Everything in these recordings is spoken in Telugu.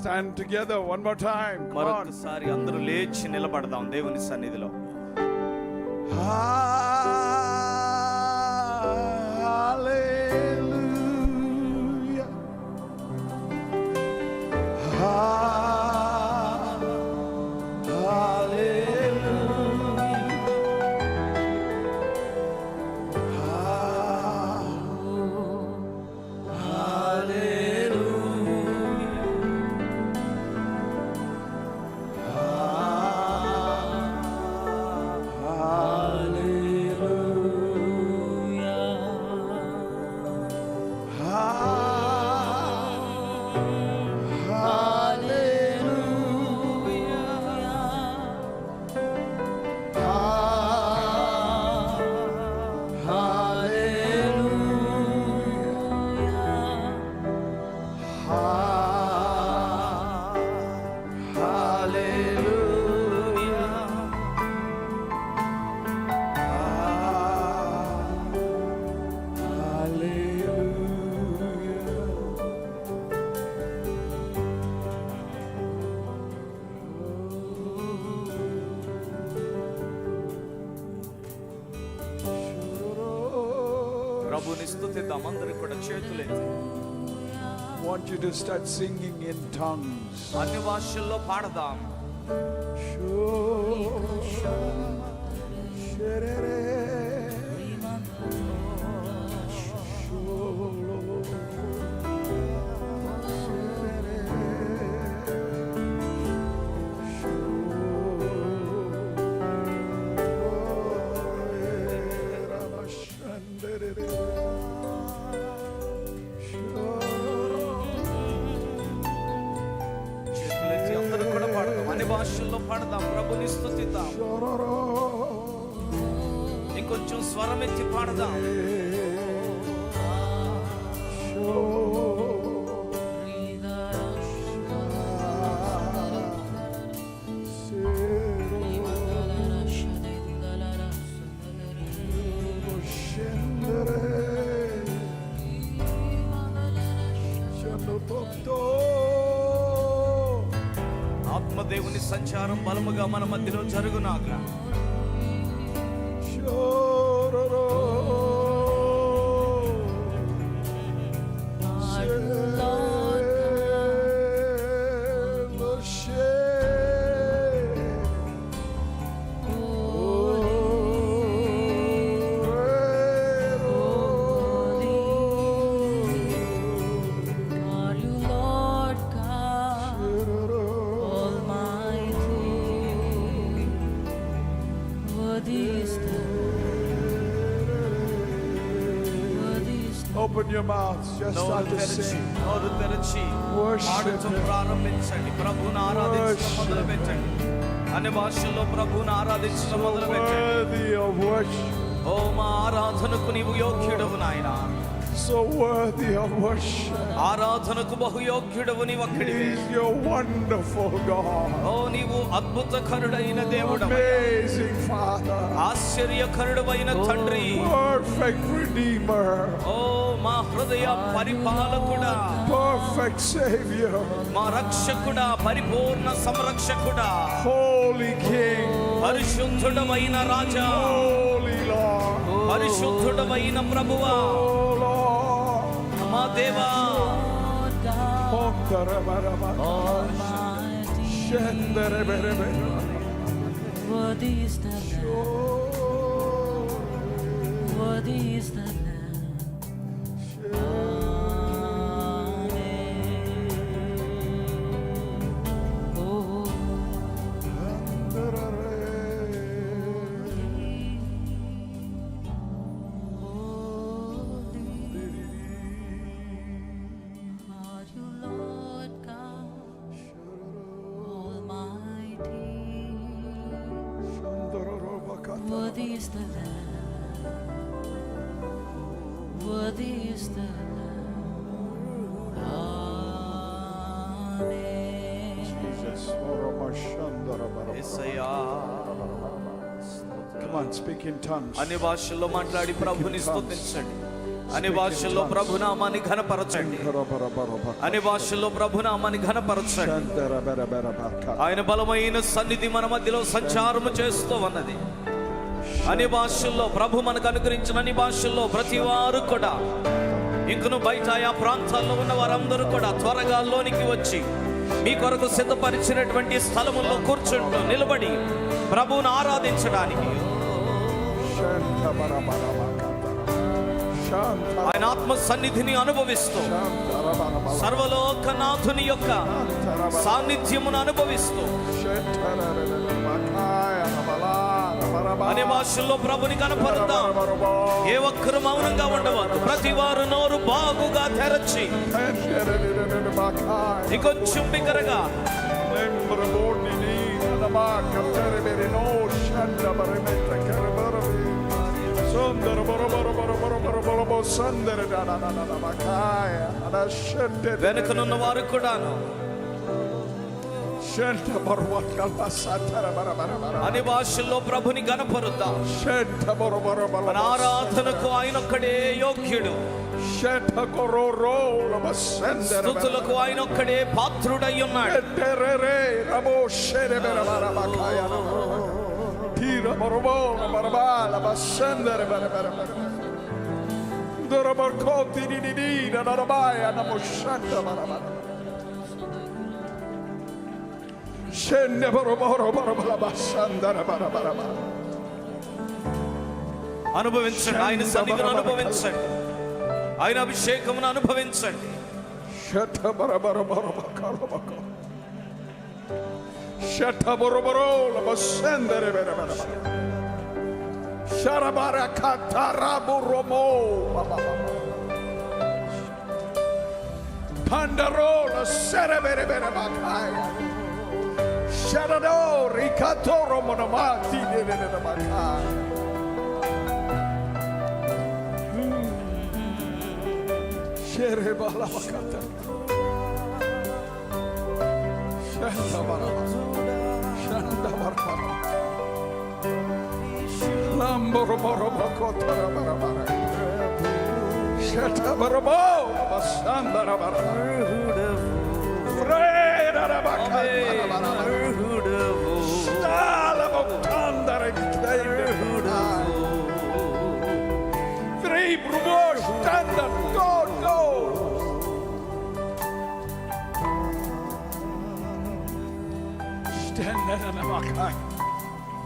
stand together one more time. Come on. మరొకసారి అందరూ లేచి నిలబడదాం దేవుని సన్నిధిలో. Hallelujah. ప్రభుని స్తుతిద్దాం అందరూ కూడా చేతులెత్తి. Want you to start singing in tongues. అన్ని భాషల్లో పాడదాం. చేతులెత్తి అందరూ కూడా పాడదాం. అన్ని భాషల్లో పాడదాం. ప్రభుని స్తుతిద్దాం. ఇంకొంచెం స్వరం ఎత్తి పాడదాం. ఆత్మదేవుని సంచారం బలముగా మన మధ్యలో జరుగునాక. Open your mouths, just start to sing. నోరు తెరచి పాడుతూ ప్రారంభించండి. ప్రభువుని ఆరాధించడం మొదలు పెట్టండి. అన్ని భాషల్లో ప్రభువుని ఆరాధించడం మొదలు పెట్టండి. Worthy of worship. ఓ మా ఆరాధనకు నీవు యోగ్యుడవు నాయనా. So worthy of worship. ఆరాధనకు బహు యోగ్యుడవు నీవొక్కడివే. He's your wonderful God. ఓ నీవు అద్భుతకరుడైన దేవుడవు. Amazing Father. ఆశ్చర్యకరుడైన తండ్రి. Perfect Redeemer. ఓ మా హృదయ పరిపాలకుడా. Perfect Savior. మా రక్షకుడా, పరిపూర్ణ సంరక్షకుడా. Holy King. పరిశుద్ధుడమైన రాజా. Holy Lord. పరిశుద్ధుడమైన ప్రభువా. Oh Lord. మా దేవా. Worthy is the Lamb. Worthy is the Lamb. Worthy is the Lamb. Worthy is the Lamb. Amen. Jesus. Yesayya. Come on, speak in tongues. అన్ని భాషల్లో మాట్లాడి ప్రభుని స్తుతించండి. అనే భాషల్లో ప్రభునామాన్ని ఘనపరచండి. అనే భాషల్లో ప్రభునామాన్ని ఘనపరచండి. ఆయన బలమైన సన్నిధి మన మధ్యలో సంచారము చేస్తూ ఉన్నది. అనే భాషల్లో ప్రభు మనకు అనుగ్రహించిన అన్ని భాషల్లో ప్రతి వారు కూడా, ఇంకను బయట ఆ ప్రాంతాల్లో ఉన్న వారందరూ కూడా త్వరగా లోనికి వచ్చి మీ కొరకు సిద్ధపరిచినటువంటి స్థలముల్లో కూర్చుంటూ నిలబడి ప్రభువును ఆరాధించడానికి, ఆయన ఆత్మ సన్నిధిని అనుభవిస్తూ, సర్వలోకనాథుని యొక్క సాన్నిధ్యమును అనుభవిస్తూ అనే భాషల్లో ప్రభుని కనపడతాం. ఏ ఒక్కరు మౌనంగా ఉండవద్దు. ప్రతి వారు నోరు బాగుగా తెరచి ఇంకొంచెం బిగ్గరగా వెనుకనున్న వారు కూడాను అనే భాషల్లో ప్రభుని గణపరుద్దాం. మన ఆరాధనకు ఆయన ఒక్కడే యోగ్యుడు. స్తుతులకు ఆయన ఒక్కడే పాత్రుడై ఉన్నాడు. అనుభవించండి, ఆయన సన్నిధిని అనుభవించండి, ఆయన అభిషేకమును అనుభవించండి.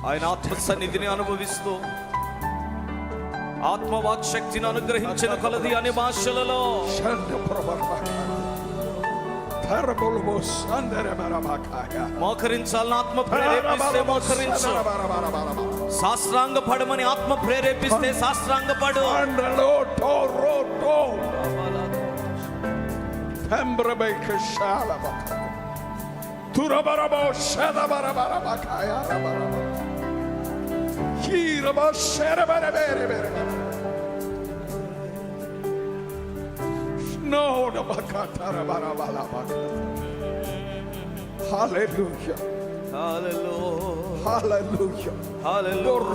ఆయన ఆత్మ సన్నిధిని అనుభవిస్తూ ఆత్మవాక్శక్తిని అనుగ్రహించిన కొలది అనే భాషలలో మోకరించాలని ఆత్మ ప్రేరేపిస్తే మోకరించు. శాస్త్రాంగ పడమని ఆత్మ ప్రేరేపిస్తే శాస్త్రాంగ పడు. Hallelujah. Hallelujah. Hallelujah. Hallelujah.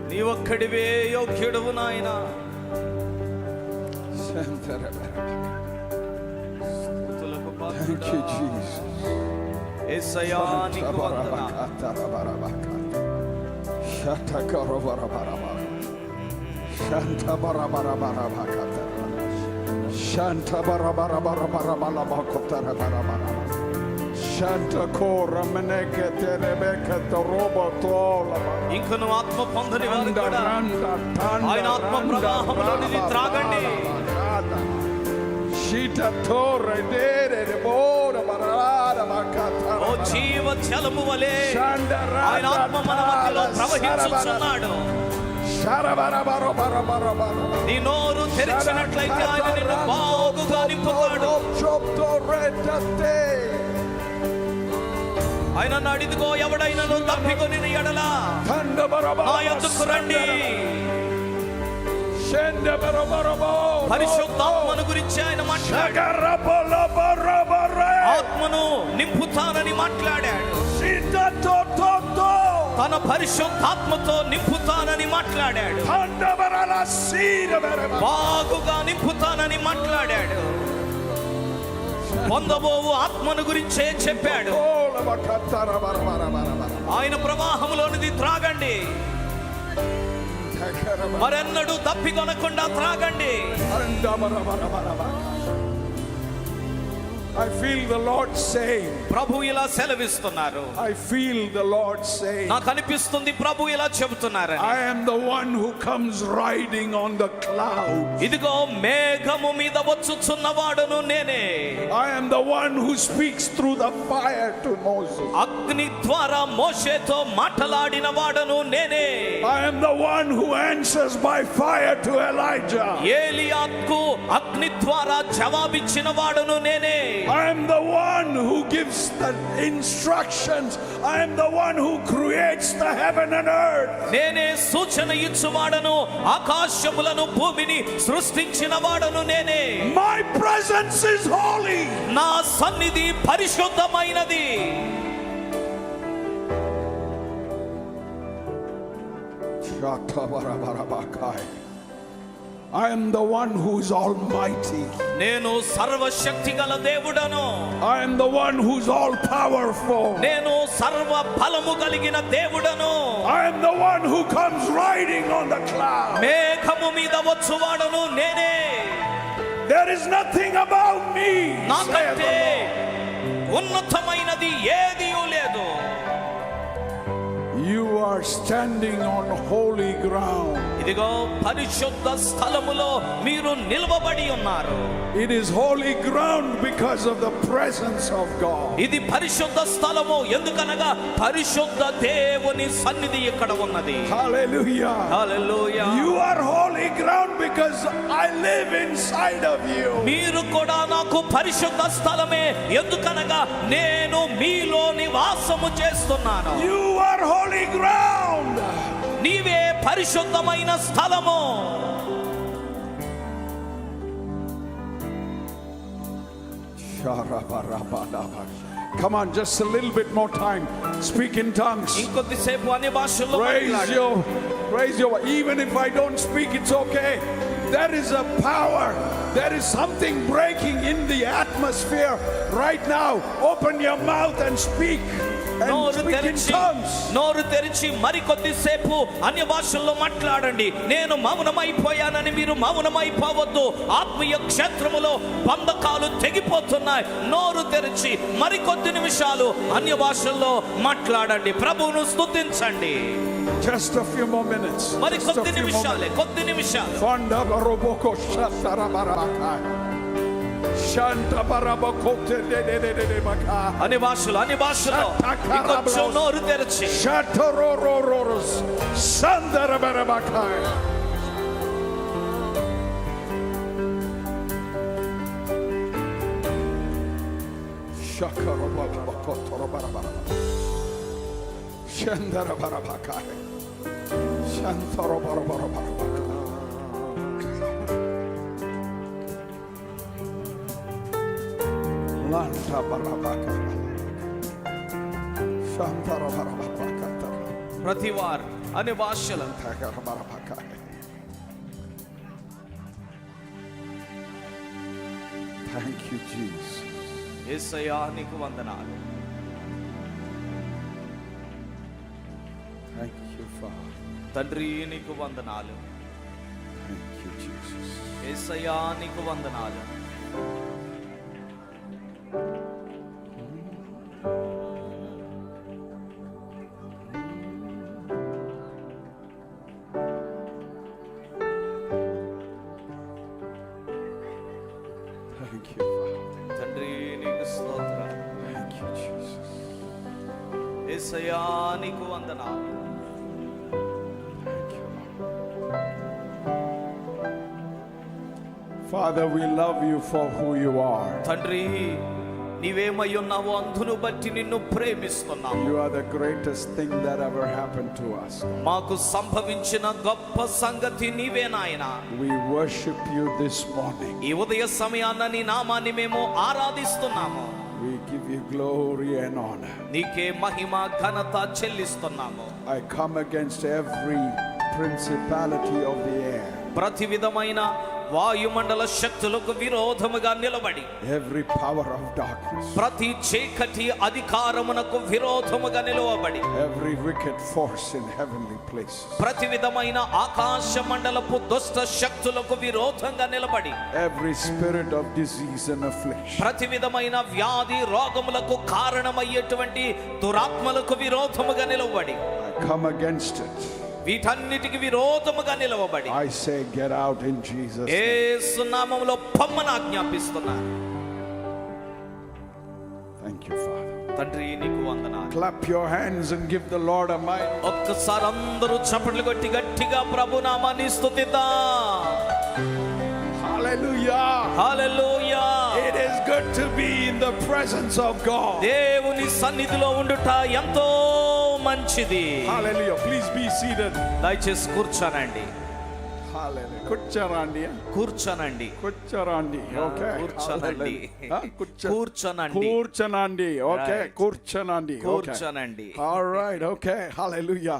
నీ ఒక్కడివే యోగ్యుడవు నాయనా. Thank you, Jesus. యేసయ్యా నీకు వందనాలు. Shanta bara bara bara bara bara bakotara bara bara. Shanta kora meneke terebeke torobotola. ఇంకను ఆత్మ పొందని వారు కూడా ఆయన ఆత్మ ప్రవాహంలోనిది త్రాగండి. Shita torre dere de bora barara bakata. ఓ జీవ జలము వలె ఆయన ఆత్మ మన మధ్యలో ప్రవహించుచున్నాడు. నీ నోరు తెరిచినట్లయితే ఆయన నిన్ను బాగుగా నింపుతాడు. ఆయన అడిదిగో ఎవడైనా తప్పికొని ఎడల నా యొద్దకు రండి. పరిశుద్ధాత్మను గురించి ఆయన మాట్లాడాడు. ఆత్మను నింపుతానని మాట్లాడాడు. తన పరిశుద్ధాత్మతో నింపుతానని మాట్లాడాడు. Kandabarala sirabaraba. బాగుగా నింపుతానని మాట్లాడాడు. పొందబోవు ఆత్మను గురించే చెప్పాడు. Olabakatarabarabarabara. ఆయన ప్రవాహంలోనిది త్రాగండి, మరెన్నడూ తప్పికొనకుండా త్రాగండి. Andabarabarabara. I feel the Lord saying, ప్రభు ఇలా సెలవిస్తున్నారు. I feel the Lord saying, నాకు అనిపిస్తుంది ప్రభు ఇలా చెబుతున్నారు. I am the one who comes riding on the cloud. ఇదిగో మేఘము మీద వచ్చుచున్నవాడును నేనే. I am the one who speaks through the fire to Moses. అగ్ని ద్వారా మోషేతో మాటలాడిన వాడును నేనే. I am the one who answers by fire to Elijah. ఏలియాకు అగ్ని ద్వారా జవాబిచ్చిన వాడును నేనే. I am the one who gives the instructions. I am the one who creates the heaven and earth. నేనే సూచన ఇచ్చువాడను, ఆకాశములను భూమిని సృష్టించిన వాడను నేనే. My presence is holy. నా సన్నిధి పరిశుద్ధమైనది. I am the one who is almighty. నేను సర్వశక్తి గల దేవుడను. I am the one who is all powerful. నేను సర్వ బలము కలిగిన దేవుడను. I am the one who comes riding on the cloud. మేఘము మీద వచ్చువాడను నేనే. There is nothing about me. నాకంటే ఉన్నతమైనది ఏదియూ లేదు. You are standing on holy ground. ఇదిగో పరిశుద్ధ స్థలములో మీరు నిలవబడి ఉన్నారు. It is holy ground because of the presence of God. ఇది పరిశుద్ధ స్థలము ఎందుకనగా పరిశుద్ధ దేవుని సన్నిధి ఇక్కడ ఉన్నది. Hallelujah. Hallelujah. You are holy ground because I live inside of you. మీరు కూడా నాకు పరిశుద్ధ స్థలమే ఎందుకనగా నేను మీలో నివాసము చేస్తున్నాను. You are holy ground. నీవే పరిశుద్ధమైన స్థలము. Come on, just a little bit more time. Speak in tongues. ఇంకొద్దిసేపు అన్ని భాషల్లో Raise your, even if I don't speak, it's okay. There is a power. There is something breaking in the atmosphere right now. Open your mouth and speak. And speak in tongues. నోరు తెరిచి మరికొద్దిసేపు అన్య భాషల్లో మాట్లాడండి. నేను మౌనమైపోయానని మీరు మౌనమైపోవద్దు. ఆత్మీయ క్షేత్రములో బంధకాలు తెగిపోతున్నాయి. నోరు తెరిచి మరికొద్ది నిమిషాలు అన్య భాషల్లో మాట్లాడండి. ప్రభువును స్తుతించండి. Just a few more minutes. మరికొద్ది నిమిషాలే, కొద్ది నిమిషాలు. Fanda baroboko shatarabarakai. Shanta barabokote de baka. అన్ని భాషలు ఇంకొంచెం నోరు తెరిచి Shatorororos. Sandarabarabakai. Shakarabarabakotorabarabai. Shandarabarabakai. Shantarabarabakai. Lanta barabaka. Shantara barabaka. ప్రతి వారు అన్ని భాషలు Takara barabaka. Thank you, Jesus. యేసయ్యా నీకు వందనాలు. Thank you, Father. తండ్రి నీకు వందనాలు. Thank you, Jesus. యేసయ్యా నీకు వందనాలు. Thank you, Father. తండ్రి నీకు స్తోత్రం. Thank you, Jesus. యేసయ్యా నీకు వందనాలు. Thank you, Lord. Father, we love you for who you are. తండ్రి నీవేమై ఉన్నావో అందును బట్టి నిన్ను ప్రేమిస్తున్నాము. You are the greatest thing that ever happened to us. మాకు సంభవించిన గొప్ప సంగతి నీవే నాయనా. We worship you this morning. ఈ ఉదయ సమయాన నీ నామాన్ని మేము ఆరాధిస్తున్నాము. We give you glory and honor. నీకే మహిమ ఘనత చెల్లిస్తున్నాము. I come against every principality of the air, ప్రతి విధమైన వాయుమండల శక్తులకు విరోధముగా నిలబడి, every power of darkness, ప్రతి చీకటి అధికారమునకు విరోధముగా నిలవబడి, every wicked force in heavenly places, ప్రతి విధమైన ఆకాశ మండలపు దుష్ట శక్తులకు విరోధంగా నిలబడి, every spirit of disease and affliction, ప్రతి విధమైన వ్యాధి రోగములకు కారణమయ్యేటువంటి దురాత్మలకు విరోధముగా నిలవబడి, I come against it. వీటన్నిటికి విరోధముగా నిలవబడి, I say, get out in Jesus' name. యేసు నామములో పొమ్మని ఆజ్ఞాపిస్తున్నాను. Thank you, Father. తండ్రి నీకు వందనాలు. Clap your hands and give the Lord a mighty. ఒక్కసారి అందరూ చప్పట్లు కొట్టి గట్టిగా ప్రభు నామాన్ని స్తుతిద్దాం. Hallelujah. Hallelujah. It is good to be in the presence of God. దేవుని సన్నిధిలో ఉండుట ఎంతో మంచిది. Hallelujah. Please be seated. దయచేసి కూర్చోనండి. Hallelujah. Kucharandi. కూర్చోనండి. Kucharandi. Okay. కూర్చోనండి. కూర్చోనండి. Kurchanandi. Okay. Right. Kurchanandi. Okay. కూర్చోనండి. All right. Okay. Hallelujah.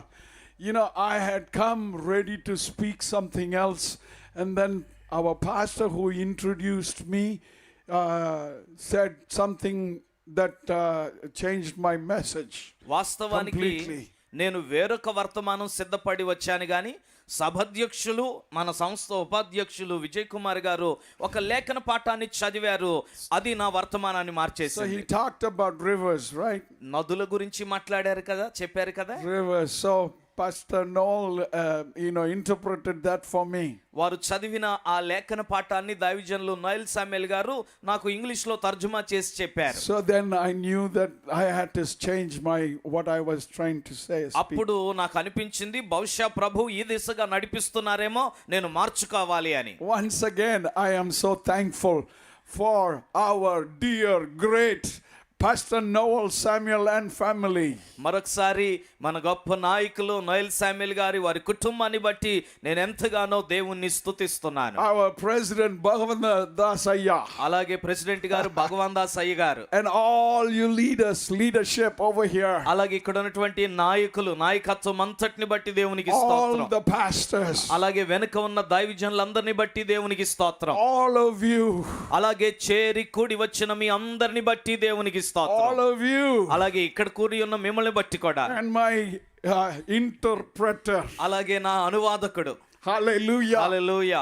You know, I had come ready to speak something else, and then our pastor who introduced me said something that changed my message వాస్తవానికి completely. నేను వేరొక వర్తమానం సిద్ధపడి వచ్చాను గాని సభాధ్యక్షులు మన సంస్థ ఉపాధ్యక్షులు విజయ్ కుమార్ గారు ఒక లేఖన పాఠాన్ని చదివారు. అది నా వర్తమానాన్ని So మార్చేసింది. he talked about rivers, right? నదుల గురించి మాట్లాడారు కదా, చెప్పారు కదా. Rivers. So Pastor Noel, interpreted that for me. వారు చదివిన ఆ లేఖన పాఠాన్ని దైవజనులు నైల్ సామ్యుయల్ గారు నాకు ఇంగ్లీష్ లో తర్జుమా చేసి చెప్పారు. So then I knew that I had to change what I was trying to say. అప్పుడు నాకు అనిపించింది బహుశా ప్రభు ఈ దిశగా నడిపిస్తున్నారేమో, నేను మార్చుకోవాలి అని. Once again, I am so thankful for our dear, great Pastor Noel Samuel and family. మరొకసారి మన గొప్ప నాయకులు నైల్ సామ్యుయల్ గారి వారి కుటుంబాన్ని బట్టి నేను ఎంతగానో దేవుణ్ణి స్తుతిస్తున్నాను. Our president Bhagavanda Dasaya. అలాగే ప్రెసిడెంట్ గారు భగవాన్ దాస్ అయ్య గారు. And all you leadership over here. అలాగే ఇక్కడ ఉన్నటువంటి నాయకులు నాయకత్వం అంతటిని బట్టి దేవునికి All స్తోత్రం. the pastors. అలాగే వెనుక ఉన్న దైవజనులందరినీ బట్టి దేవునికి స్తోత్రం. All of you. అలాగే చేరి కూడి వచ్చిన మీ అందరిని బట్టి దేవునికి All స్తోత్రం. of you. అలాగే ఇక్కడ కూడి ఉన్న మిమ్మల్ని బట్టి కూడా. And my interpreter. అలాగే నా అనువాదకుడు. Hallelujah. Hallelujah.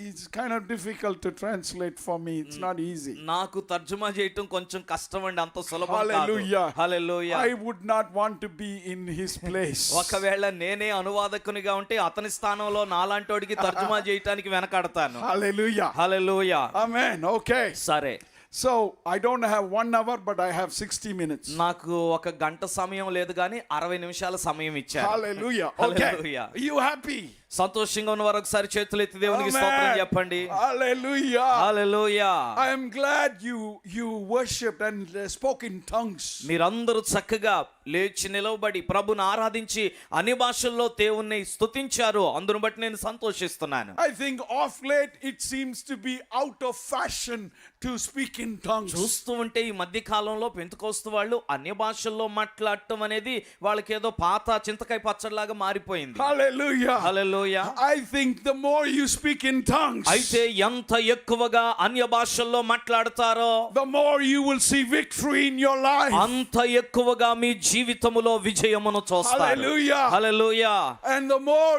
It's kind of difficult to translate for me. It's not easy. నాకు తర్జుమా చేయటం కొంచెం కష్టం అండి, అంత సులభం కాదు. Hallelujah. Hallelujah. I would not want to be in his place. ఒకవేళ నేనే అనువాదకునిగా ఉంటే అతని స్థానంలో నాలాంటోడికి తర్జుమా చేయటానికి వెనకాడతాను. Hallelujah. హల్లెలూయా. Amen. Okay. సరే, So I don't have 1 hour, but I have 60 minutes. నాకు ఒక గంట సమయం లేదు కానీ 60 నిమిషాల సమయం ఇచ్చారు. Hallelujah. Okay. Hallelujah. You happy? సంతోషంగా ఉన్న వారు ఒకసారి చేతులు ఎత్తి దేవునికి స్తోత్రం Amen. చెప్పండి. Hallelujah. Hallelujah. I am glad you worshipped and spoke in tongues. మీరందరూ చక్కగా లేచి నిలవబడి ప్రభుని ఆరాధించి అన్ని భాషల్లో దేవుణ్ణి స్తుతించారు. అందును బట్టి నేను సంతోషిస్తున్నాను. I think off late it seems to be out of fashion to speak in tongues. చూస్తూ ఉంటే ఈ మధ్య కాలంలో పెంతెకోస్తు వాళ్ళు అన్య భాషల్లో మాట్లాడటం అనేది వాళ్ళకి ఏదో పాత చింతకాయ పచ్చడిలాగా మారిపోయింది. Hallelujah. Hallelujah. I think the more you speak in tongues, అయితే ఎంత ఎక్కువగా అన్య భాషల్లో మాట్లాడతారో the more you will see victory in your life. అంత ఎక్కువగా మీ జీవితములో విజయమును చూస్తారు. Hallelujah. Hallelujah. And the more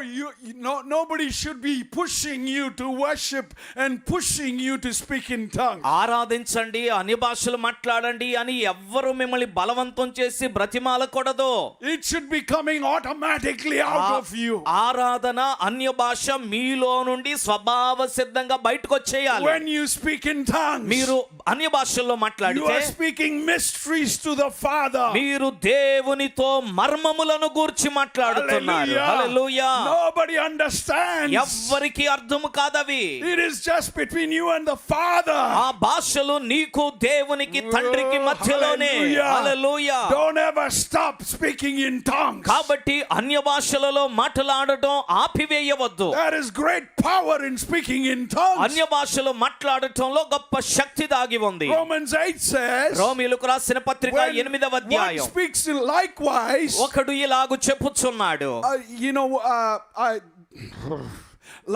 nobody should be pushing you to worship and pushing you to speak in tongues. ఆరాధించండి అన్య భాషలు మాట్లాడండి అని ఎవ్వరు మిమ్మల్ని బలవంతం చేసి బ్రతిమాలకూడదు. It should be coming automatically out of you. ఆరాధన అన్య భాష మీలో నుండి స్వభావ సిద్ధంగా బయటకు వచ్చేయాలి. When you speak in tongues, మీరు అన్య భాషల్లో you మాట్లాడితే are speaking mysteries to the Father. మీరు దేవుని దేవునితో మర్మములను గూర్చి మాట్లాడుతున్నారు. హల్లెలూయా. Nobody understands. ఎవ్వరికి అర్థము కాదవి. It is just between you and the Father. ఆ భాషలు నీకు దేవునికి తండ్రికి మధ్యలోనే. హల్లెలూయా. Don't ever stop speaking in tongues. కాబట్టి అన్య భాషలలో మాట్లాడటం ఆపివేయవద్దు. There is great power in speaking in tongues. అన్య భాషలో మాట్లాడటంలో గొప్ప శక్తి దాగి ఉంది. Romans 8 says, రోమీయులకు రాసిన పత్రిక 8వ one అధ్యాయం. speaks likewise. ఒకడు ఇలాగు చెప్పుచున్నాడు.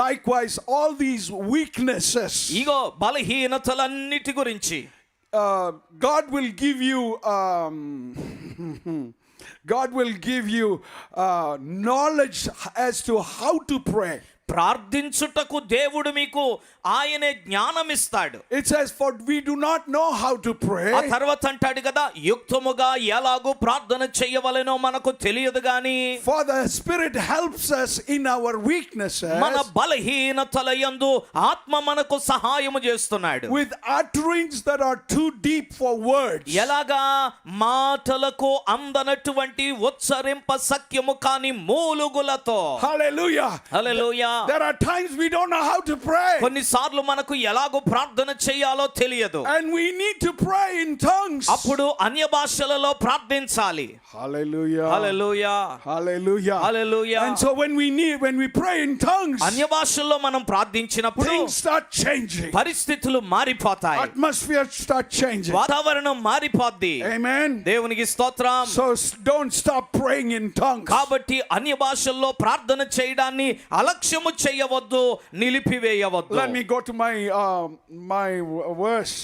Likewise, all these weaknesses, ఇగో బలహీనతలన్నిటి గురించి God will give you God will give you knowledge as to how to pray. ప్రార్థించుటకు దేవుడు మీకు ఆయనే జ్ఞానం ఇస్తాడు. It says, for we do not know how to pray. ఆ తర్వాత అంటాడు కదా, యుక్తముగా ఎలాగో ప్రార్థన చేయవలెనో మనకు తెలియదు గాని For the Spirit helps us in our weaknesses మన బలహీనతల యందు ఆత్మ మనకు సహాయము చేస్తున్నాడు. with utterings that are too deep for words. ఎలాగా మాటలకు అందనటువంటి ఉచ్చరింప సఖ్యము కాని మూలుగులతో. Hallelujah. Hallelujah. There are times we don't know how to pray. కొన్నిసార్లు మనకు ఎలాగో ప్రార్థన చేయాలో తెలియదు. And we need to pray in tongues. అప్పుడు అన్య భాషలలో ప్రార్థించాలి. Hallelujah. Hallelujah. Hallelujah. Hallelujah. And so when we pray in tongues, అన్య భాషల్లో మనం ప్రార్థించినప్పుడు things start changing. పరిస్థితులు మారిపోతాయి. Atmosphere start changing. వాతావరణం మారిపోద్ది. Amen. దేవునికి స్తోత్రం. So don't stop praying in tongues. కాబట్టి అన్య భాషల్లో ప్రార్థన చేయడాన్ని అలక్ష్యము చేయవద్దు, నిలిపివేయవద్దు. Let me go to my verse.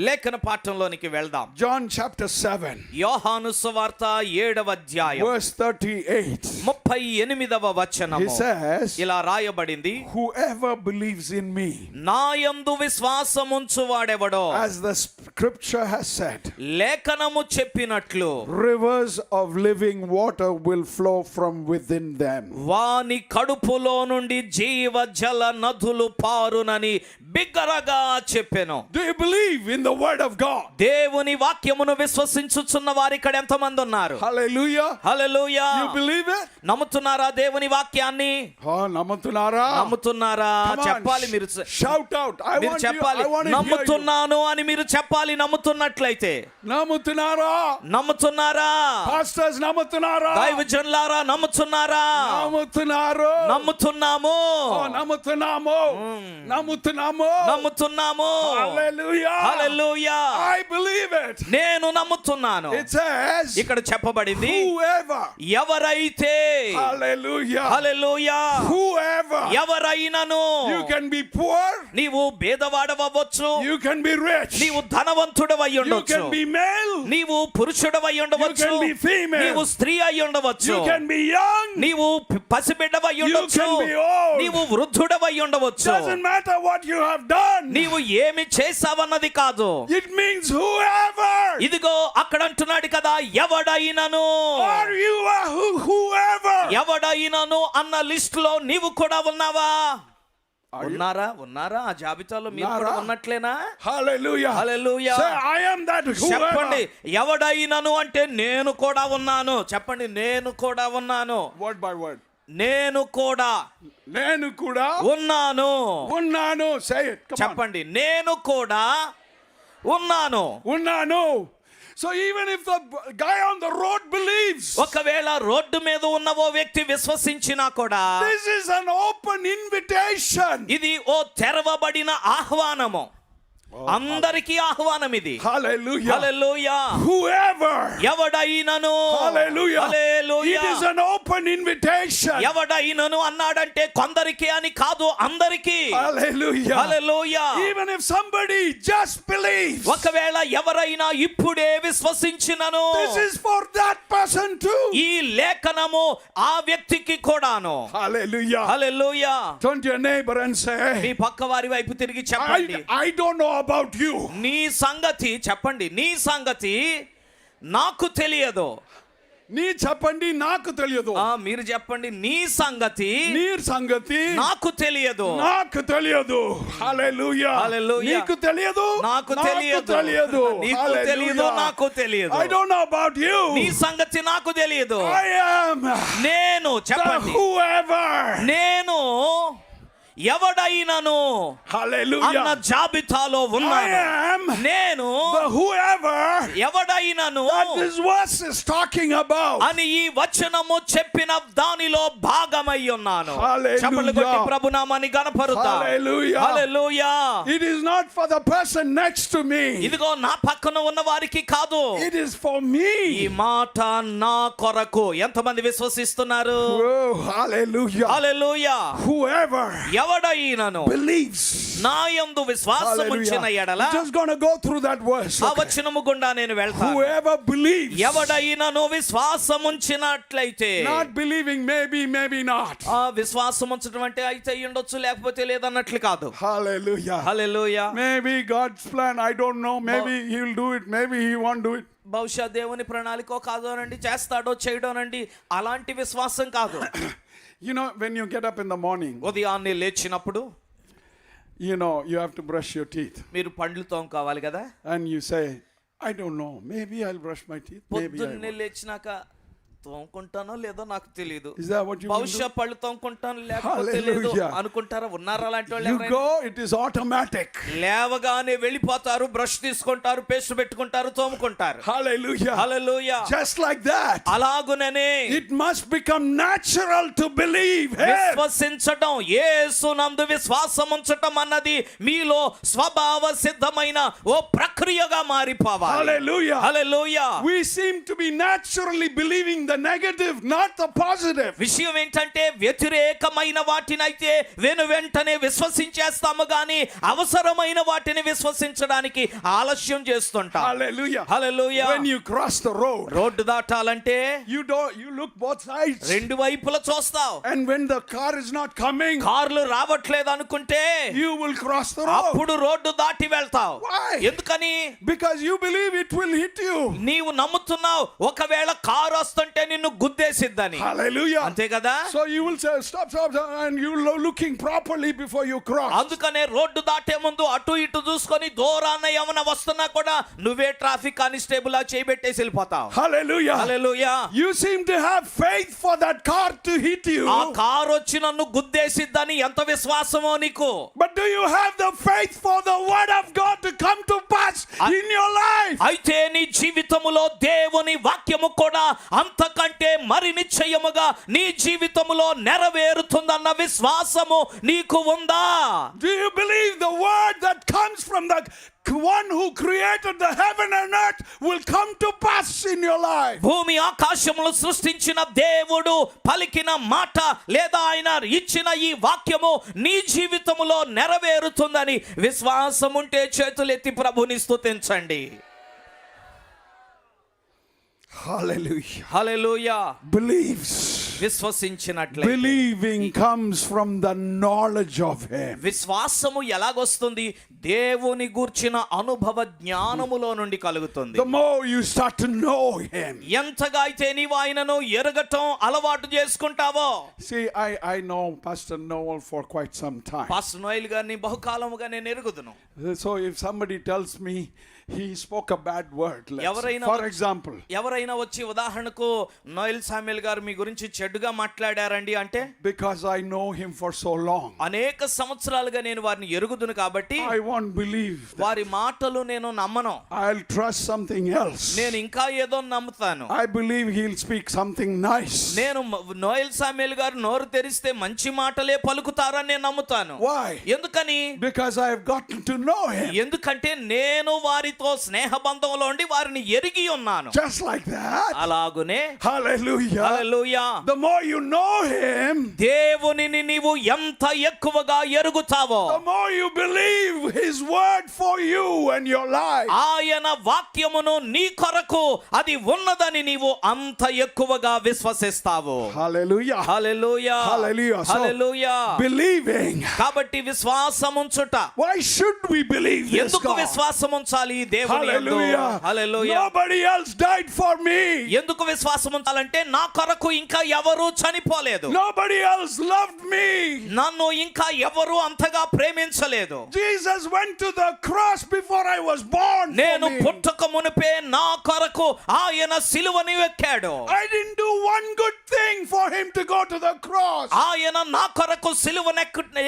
లేఖన పాఠంలోనికి వెళ్దాం. John chapter 7. యోహాను సువార్త 7వ అధ్యాయం Verse 38. 38వ వచనము. He says, ఇలా రాయబడింది, whoever believes in me, నా యందు విశ్వాసముంచు వాడెవడో, as the scripture has said, లేఖనము చెప్పినట్లు rivers of living water will flow from within them. వాని కడుపులో నుండి జీవ జల నదులు పారునని బిగ్గరగా చెప్పెను. Do you believe in the word of God? దేవుని వాక్యమును విశ్వసించుచున్న వారు ఇక్కడ ఎంతమంది ఉన్నారు? Hallelujah. Hallelujah. You believe it? నమ్ముతున్నారా దేవుని వాక్యాన్ని? నమ్ముతున్నారా? నమ్ముతున్నారా? Come on, చెప్పాలి. మీరు shout out. మీరు చెప్పాలి. నమ్ముతున్నాను అని మీరు చెప్పాలి. నమ్ముతున్నట్లయితే నమ్ముతున్నారా? నమ్ముతున్నారా? Pastors నమ్ముతున్నారా? దైవజనులారా నమ్ముతున్నారా? నమ్ముతున్నారు. నమ్ముతున్నాము. నమ్ముతున్నాము. నమ్ముతున్నాము. నమ్ముతున్నాము. Hallelujah. Hallelujah. I believe it. నేను నమ్ముతున్నాను. It says, ఇక్కడ చెప్పబడింది, whoever. ఎవరైతే. Hallelujah. Hallelujah. Whoever. ఎవరైనను. You can be poor. నీవు పేదవాడవచ్చు. You can be rich. నీవు ధనవంతుడవై You ఉండవచ్చు. can be male. నీవు పురుషుడవై ఉండవచ్చు. You can be female. నీవు స్త్రీ అయి ఉండవచ్చు. You can be young. నీవు పసిబిడ్డవై ఉండవచ్చు. You can be old. నీవు వృద్ధుడవై ఉండవచ్చు. Doesn't matter what you have done. నీవు ఏమి చేసావన్నది కాదు. It means whoever. ఇదిగో అక్కడ అంటున్నాడు కదా, ఎవడైనను. Are you whoever? ఎవడైనను అన్న లిస్ట్ లో నీవు కూడా ఉన్నావా? ఉన్నారా? ఆ జాబితాలో మీరు కూడా ఉన్నట్లేనా? Hallelujah. Hallelujah. Say, I am that whoever. చెప్పండి, ఎవడైనను అంటే నేను కూడా ఉన్నాను. చెప్పండి, నేను కూడా ఉన్నాను. Word by word. నేను కూడా ఉన్నాను. Say it. Come on. చెప్పండి, నేను కూడా ఉన్నాను. So even if the guy on the road believes, ఒకవేళ రోడ్డు మీద ఉన్న ఓ వ్యక్తి విశ్వసించినా కూడా, this is an open invitation. ఇది ఓ తెరవబడిన ఆహ్వానము. అందరికీ ఆహ్వానం ఇది. Hallelujah. హల్లెలూయా. Whoever. ఎవడైనను. Hallelujah. Hallelujah. It is an open invitation. ఎవడైనను అన్నాడంటే కొందరికి అని కాదు, అందరికీ. Hallelujah. Hallelujah. Even if somebody just believes, ఒకవేళ ఎవరైనా ఇప్పుడే విశ్వసించినను, this is for that person too. ఈ లేఖనము ఆ వ్యక్తికి కూడాను. Hallelujah. Hallelujah. Turn to your neighbor and say, మీ పక్క వారి వైపు తిరిగి చెప్పండి, I don't know about you. నీ సంగతి చెప్పండి, నీ సంగతి నాకు తెలియదు. నీ చెప్పండి నాకు తెలియదు. మీరు చెప్పండి నీ సంగతి నీ సంగతి నాకు తెలియదు. నాకు తెలియదు. హల్లెలూయా. హల్లెలూయా. నీకు తెలియదు నాకు తెలియదు. తెలియదు. నీకు తెలియదు నాకు తెలియదు. I don't know about you. నీ సంగతి నాకు తెలియదు. I am నేను the చెప్పండి whoever. నేను ఎవడైనను Hallelujah. అన్న జాబితాలో I ఉన్నాను. am నేను the whoever ఎవడైనను that this verse is talking about. అని ఈ వచనము చెప్పిన దానిలో భాగమై ఉన్నాను. Hallelujah. చప్పట్లు కొట్టి ప్రభునామాన్ని గణపరుద్దాం. Hallelujah. Hallelujah. It is not for the person next to me. ఇదిగో నా పక్కన ఉన్న వారికి కాదు, It is for me. ఈ మాట నా కొరకు. ఎంతమంది విశ్వసిస్తున్నారు? Oh, hallelujah. హల్లెలూయా. Whoever ఎవడైనను believes. నా యందు విశ్వాసం ఉంచిన ఎడల, I'm just going to go through that verse. ఆ Okay. వచనము గుండా నేను వెళ్తాను. Whoever believes. ఎవడైనను విశ్వాసం ఉంచినట్లయితే, Not believing, maybe not. ఆ విశ్వాసం ఉంచడం అంటే అయితే ఉండొచ్చు లేకపోతే లేదన్నట్లు కాదు. Hallelujah. Hallelujah. Maybe God's plan, I don't know. Maybe He'll do it, maybe He won't do it. బహుశా దేవుని ప్రణాళికో కాదోనండి, చేస్తాడో చేయడోనండి, అలాంటి విశ్వాసం కాదు. You know, when you get up in the morning, ఉదయాన్నే లేచినప్పుడు you know, you have to brush your teeth. మీరు పండ్లు తోముకోవాలి కదా. And you say, I don't know, maybe I'll brush my teeth. Maybe I పొద్దున్నే won't. లేచినాక తోముకుంటానో లేదో నాకు తెలియదు. Is that what you will బహుశా do? పళ్ళు తోముకుంటాను లేకపోతే లేదు Hallelujah. అనుకుంటారా? ఉన్నారా అలాంటి వాళ్ళు You ఎవరైనా? go, it is automatic. లేవగానే వెళ్ళిపోతారు, బ్రష్ తీసుకుంటారు, పేస్ట్ పెట్టుకుంటారు, తోముకుంటారు. Hallelujah. Hallelujah. Just like that. అలాగుననే It must become natural to believe. Hey, విశ్వసించడం, యేసునందు విశ్వాసం ఉంచటం అన్నది మీలో స్వభావ సిద్ధమైన ఓ ప్రక్రియగా మారిపోవాలి. hallelujah. Hallelujah. We seem to be naturally believing the negative, not the positive. విషయం ఏంటంటే వ్యతిరేకమైన వాటినైతే వెంటనే విశ్వసించేస్తాము గాని అవసరమైన వాటిని విశ్వసించడానికి ఆలస్యం చేస్తుంటాం. Hallelujah. Hallelujah. When you cross the road, road దాటాలంటే you look both sides. రెండు వైపులా చూస్తావు. And when the car is not coming, కార్లు రావట్లేదు అనుకుంటే you will cross the road. అప్పుడు రోడ్డు దాటి వెళ్తావు. Why? ఎందుకని? Because you believe it will hit you. నీవు నమ్ముతున్నావు ఒకవేళ కారు వస్తుంటే నిన్ను గుద్దేసిద్దని. Hallelujah. అంతే కదా. So you will say stop, and you looking properly before you cross. అందుకనే రోడ్డు దాటే ముందు అటు ఇటు చూసుకొని దూరాన ఏమైనా వస్తున్నా కూడా నువ్వే ట్రాఫిక్ కానిస్టేబుల్ లా చేయబెట్టేసి వెళ్ళిపోతావు. Hallelujah. Hallelujah. You seem to have faith for that car to hit you. ఆ కారు వచ్చి నన్ను గుద్దేసిద్దని ఎంత విశ్వాసమో నీకు. But do you have the faith for the word of God to come to pass in your life? అయితే నీ జీవితములో దేవుని వాక్యము కూడా అంతకంటే మరి నిశ్చయముగా నీ జీవితములో నెరవేరుతుందన్న విశ్వాసము నీకు ఉందా? Do you believe the word that comes from the one who created the heaven and earth will come to pass in your life? భూమి ఆకాశములు సృష్టించిన దేవుడు పలికిన మాట లేదా ఆయన ఇచ్చిన ఈ వాక్యము నీ జీవితములో నెరవేరుతుందని విశ్వాసం ఉంటే చేతులెత్తి ప్రభుని స్తుతించండి. Hallelujah. Hallelujah. Believes. విశ్వసించినట్లయితే. Believing comes from the knowledge of him. విశ్వాసము ఎలాగొస్తుంది? దేవుని గూర్చిన అనుభవ జ్ఞానములో నుండి కలుగుతుంది. The more you start to know him. ఎంతగా అయితే నీవు ఆయనను ఎరగటం అలవాటు చేసుకుంటావో. See, I know Pastor Noel for quite some time. Pastor Noel గారిని బహుకాలముగా నేను ఎరుగుదును. So if somebody tells me he spoke a bad word, ఎవరైనా for example, ఎవరైనా వచ్చి ఉదాహరణకు నోయల్ సామ్యుయల్ గారు మీ గురించి చెడుగా మాట్లాడారండి అంటే, because I know him for so long, అనేక సంవత్సరాలుగా నేను వారిని ఎరుగుదును కాబట్టి I won't believe that. వారి మాటలు నేను నమ్మను. I'll trust something else. నేను ఇంకా ఏదో నమ్ముతాను. I believe he'll speak something nice. నేను నోయల్ సామ్యుయల్ గారు నోరు తెరిస్తే మంచి మాటలే పలుకుతారని నేను నమ్ముతాను. Why? ఎందుకని? Because I've gotten to know him. ఎందుకంటే నేను వారితో స్నేహ బంధంలో ఉండి వారిని ఎరిగి ఉన్నాను. Just like that. అలాగునే Hallelujah. Hallelujah. The more you know him, దేవునిని నీవు ఎంత ఎక్కువగా ఎరుగుతావో, the more you believe his word for you and your life. ఆయన వాక్యమును నీ కొరకు అది ఉన్నదని నీవు అంత ఎక్కువగా విశ్వసిస్తావు. Hallelujah. హల్లెలూయా. Hallelujah. So, హల్లెలూయా. believing. కాబట్టి విశ్వాసం ఉంచుట. Why should we believe this ఎందుకు God? విశ్వాసం ఉంచాలి? ఈ దేవుని యందు. Hallelujah. Hallelujah. Nobody else died for me. ఎందుకు విశ్వాసం ఉంచాలంటే నా కొరకు ఇంకా ఎవరు చనిపోలేదు, Nobody else loved me. నన్ను ఇంకా ఎవరు అంతగా ప్రేమించలేదు. Jesus went to the cross before I was born for నేను me. పుట్టక మునిపే నా కొరకు ఆయన సిలువని ఎక్కాడు. I didn't do one good thing for him to go to the cross. ఆయన నా కొరకు సిలువను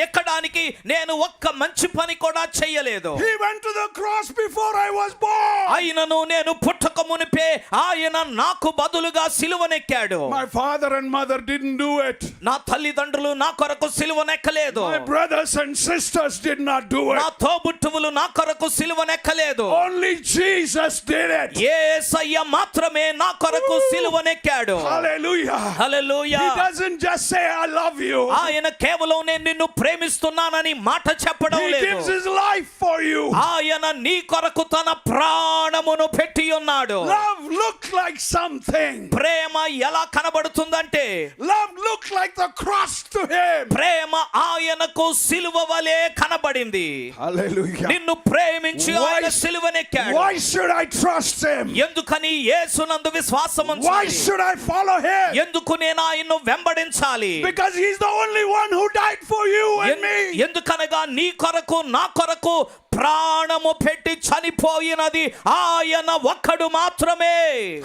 ఎక్కడానికి నేను ఒక్క మంచి పని కూడా చేయలేదు. He went to the cross before I was born. ఆయనను నేను పుట్టక మునిపే ఆయన నాకు బదులుగా సిలువనెక్కాడు. My father and mother didn't do it. నా తల్లిదండ్రులు నా కొరకు సిలువనెక్కలేదు. My brothers and sisters did not do నా it. తోబుట్టువులు నా కొరకు సిలువనెక్కలేదు. Only Jesus did it. యేసయ్య మాత్రమే నా కొరకు సిలువనెక్కాడు. Hallelujah. Hallelujah. He doesn't just say I love you. ఆయన కేవలం నేను నిన్ను ప్రేమిస్తున్నానని మాట చెప్పడం He లేదు. gives his life for you. ఆయన నీ కొరకు తన ప్రాణమును పెట్టి ఉన్నాడు. Love looks like something. ప్రేమ ఎలా కనబడుతుందంటే Love looks like the cross to him. ప్రేమ ఆయనకు సిలువ వలె కనబడింది. Hallelujah. నిన్ను ప్రేమించి ఆయన సిలువనెక్కాడు. Why should I trust him? ఎందుకని యేసునందు విశ్వాసం Why ఉంచాలి? should I follow him? ఎందుకు నేను ఆయన్ను వెంబడించాలి? Because he's the only one who died for you and me. ఎందుకనగా నీ కొరకు నా కొరకు ప్రాణము పెట్టి చనిపోయినది ఆయన ఒక్కడు మాత్రమే.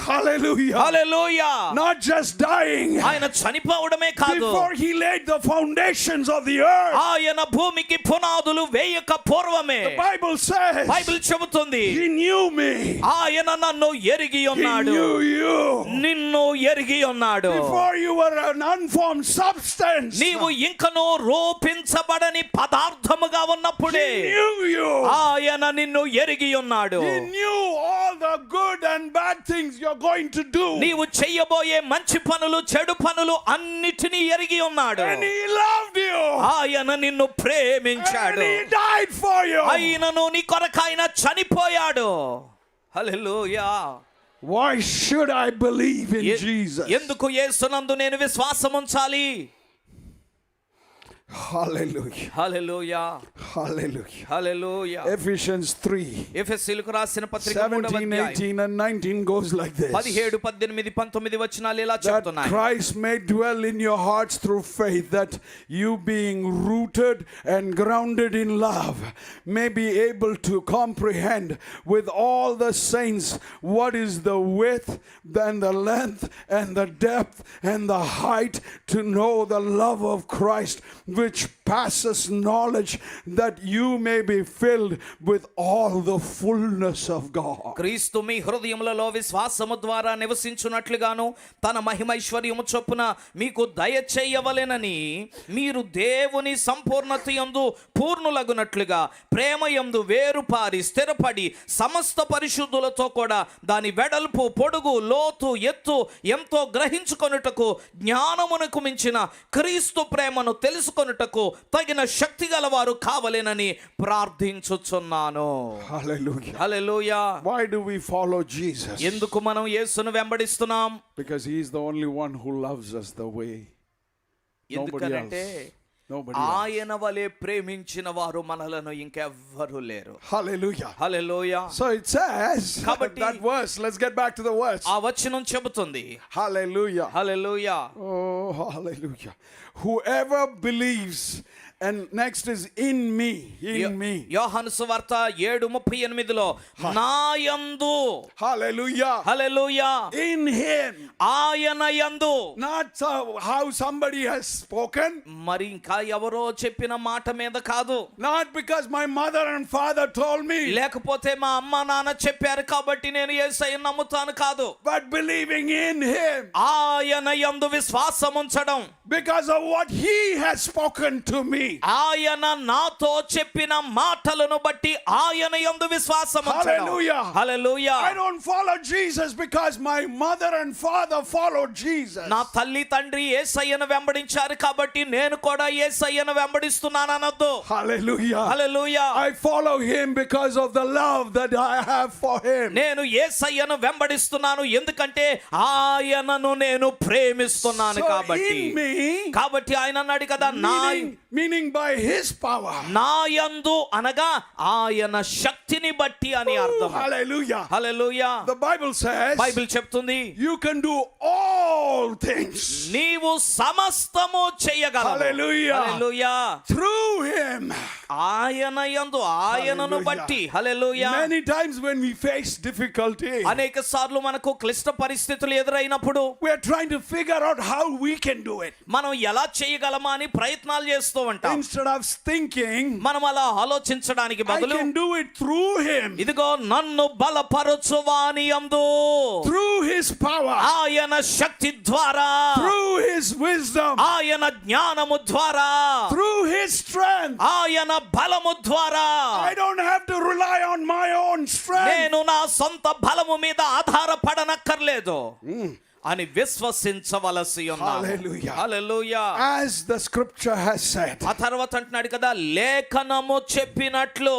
Hallelujah. Hallelujah. Not just dying. ఆయన చనిపోవడమే కాదు, Before he laid the foundations of the earth. ఆయన భూమికి పునాదులు వేయక పూర్వమే. The Bible says బైబిల్ చెబుతుంది he knew me. ఆయన నన్ను ఎరిగి He ఉన్నాడు. knew you. నిన్ను ఎరిగి ఉన్నాడు. Before you were an unformed substance. నీవు ఇంకనూ రూపించబడని పదార్థముగా ఉన్నప్పుడే He knew you. ఆయన నిన్ను ఎరిగి ఉన్నాడు. He knew all the good and bad things you're going to do. నీవు చెయ్యబోయే మంచి పనులు చెడు పనులు అన్నిటినీ ఎరిగి ఉన్నాడు. And he loved you. ఆయన నిన్ను And ప్రేమించాడు. he died for you. ఆయనను నీ కొరకు ఆయన చనిపోయాడు. హల్లెలూయా. Why should I believe in Jesus? ఎందుకు యేసునందు నేను విశ్వాసం ఉంచాలి? Hallelujah. హల్లెలూయా. Hallelujah. హల్లెలూయా. Ephesians 3, ఎఫెసీయులకు రాసిన పత్రిక 17, 18 and 19 goes like this. 17, 18, 19 వచనాలు ఇలా That చెప్తున్నాయి. Christ may dwell in your hearts through faith, that you being rooted and grounded in love may be able to comprehend with all the saints what is the width and the length and the depth and the height, to know the love of Christ which passes knowledge, that you may be filled with all the fullness of God. క్రీస్తు మీ హృదయములలో విశ్వాసము ద్వారా నివసించున్నట్లుగాను తన మహిమైశ్వర్యము చొప్పున మీకు దయచేయవలెనని మీరు దేవుని సంపూర్ణతయందు పూర్ణులగునట్లుగా ప్రేమయందు వేరుపారి స్థిరపడి సమస్త పరిశుద్ధులతో కూడా దాని వెడల్పు పొడుగు లోతు ఎత్తు ఎంతో గ్రహించుకొనుటకు జ్ఞానమునకు మించిన క్రీస్తు ప్రేమను తెలుసుకొనుటకు తగిన శక్తి గలవారు కావలెనని ప్రార్థించుచున్నాను. Hallelujah. Hallelujah. Why do we follow Jesus? ఎందుకు మనం యేసును వెంబడిస్తున్నాం? Because he is the only one who loves us the way. Nobody ఎందుకనంటే else. Nobody else. ఆయన వలె ప్రేమించిన వారు మనలను ఇంకెవ్వరూ లేరు. Hallelujah. Hallelujah. So it says, కాబట్టి- that verse, let's get back to the verse. ఆ వచనం చెబుతుంది. Hallelujah. Hallelujah. Oh, hallelujah. Whoever believes, and next is in me, in me. యోహాను సువార్త 7:38 నాయందు. Hallelujah. హల్లెలూయా. In him. ఆయన యందు. Not how somebody has spoken. మరి ఇంకా ఎవరో చెప్పిన మాట మీద కాదు. Not because my mother and father told me. లేకపోతే మా అమ్మ నాన్న చెప్పారు కాబట్టి నేను యేసయ్యను నమ్ముతాను కాదు. But believing in him. ఆయన యందు విశ్వాసం ఉంచడం. Because of what he has spoken to me. ఆయన నాతో చెప్పిన మాటలను బట్టి ఆయన యందు విశ్వాసం ఉంచడం. Hallelujah. Hallelujah. I don't follow Jesus because my mother and father followed Jesus. నా తల్లి తండ్రి యేసయ్యను వెంబడించారు కాబట్టి నేను కూడా యేసయ్యను వెంబడిస్తున్నాను అనొద్దు. Hallelujah. Hallelujah. I follow him because of the love that I have for him. నేను యేసయ్యను వెంబడిస్తున్నాను ఎందుకంటే ఆయనను నేను ప్రేమిస్తున్నాను So కాబట్టి. in me, కాబట్టి ఆయన అన్నాడు కదా, meaning meaning by his power. నా యందు అనగా ఆయన శక్తిని బట్టి అని అర్థం. Hallelujah. Hallelujah. The Bible says Bible చెప్తుంది you can do all things నీవు సమస్తము చేయగలవు. Hallelujah. హల్లెలూయా. through him. ఆయన యందు ఆయనను Hallelujah. బట్టి. హల్లెలూయా. Many times when we face difficulty, అనేక సార్లు మనకు క్లిష్ట పరిస్థితులు ఎదురైనప్పుడు we are trying to figure out how we can do it. మనం ఎలా చేయగలమా అని ప్రయత్నాలు చేస్తూ ఉంటాం. Instead of thinking, మనం అలా ఆలోచించడానికి I బదులు can do it through him, ఇదిగో నన్ను బలపరచువాని యందు through his power, ఆయన శక్తి ద్వారా, through his wisdom, ఆయన జ్ఞానము ద్వారా, through his strength. ఆయన బలము ద్వారా I don't have to rely on my own strength. నేను నా సొంత బలము మీద ఆధారపడనక్కర్లేదు అని విశ్వసించవలసి ఉన్నాను. Hallelujah. Hallelujah. As the scripture has said, ఆ తర్వాత అంటున్నాడు కదా, లేఖనము చెప్పినట్లు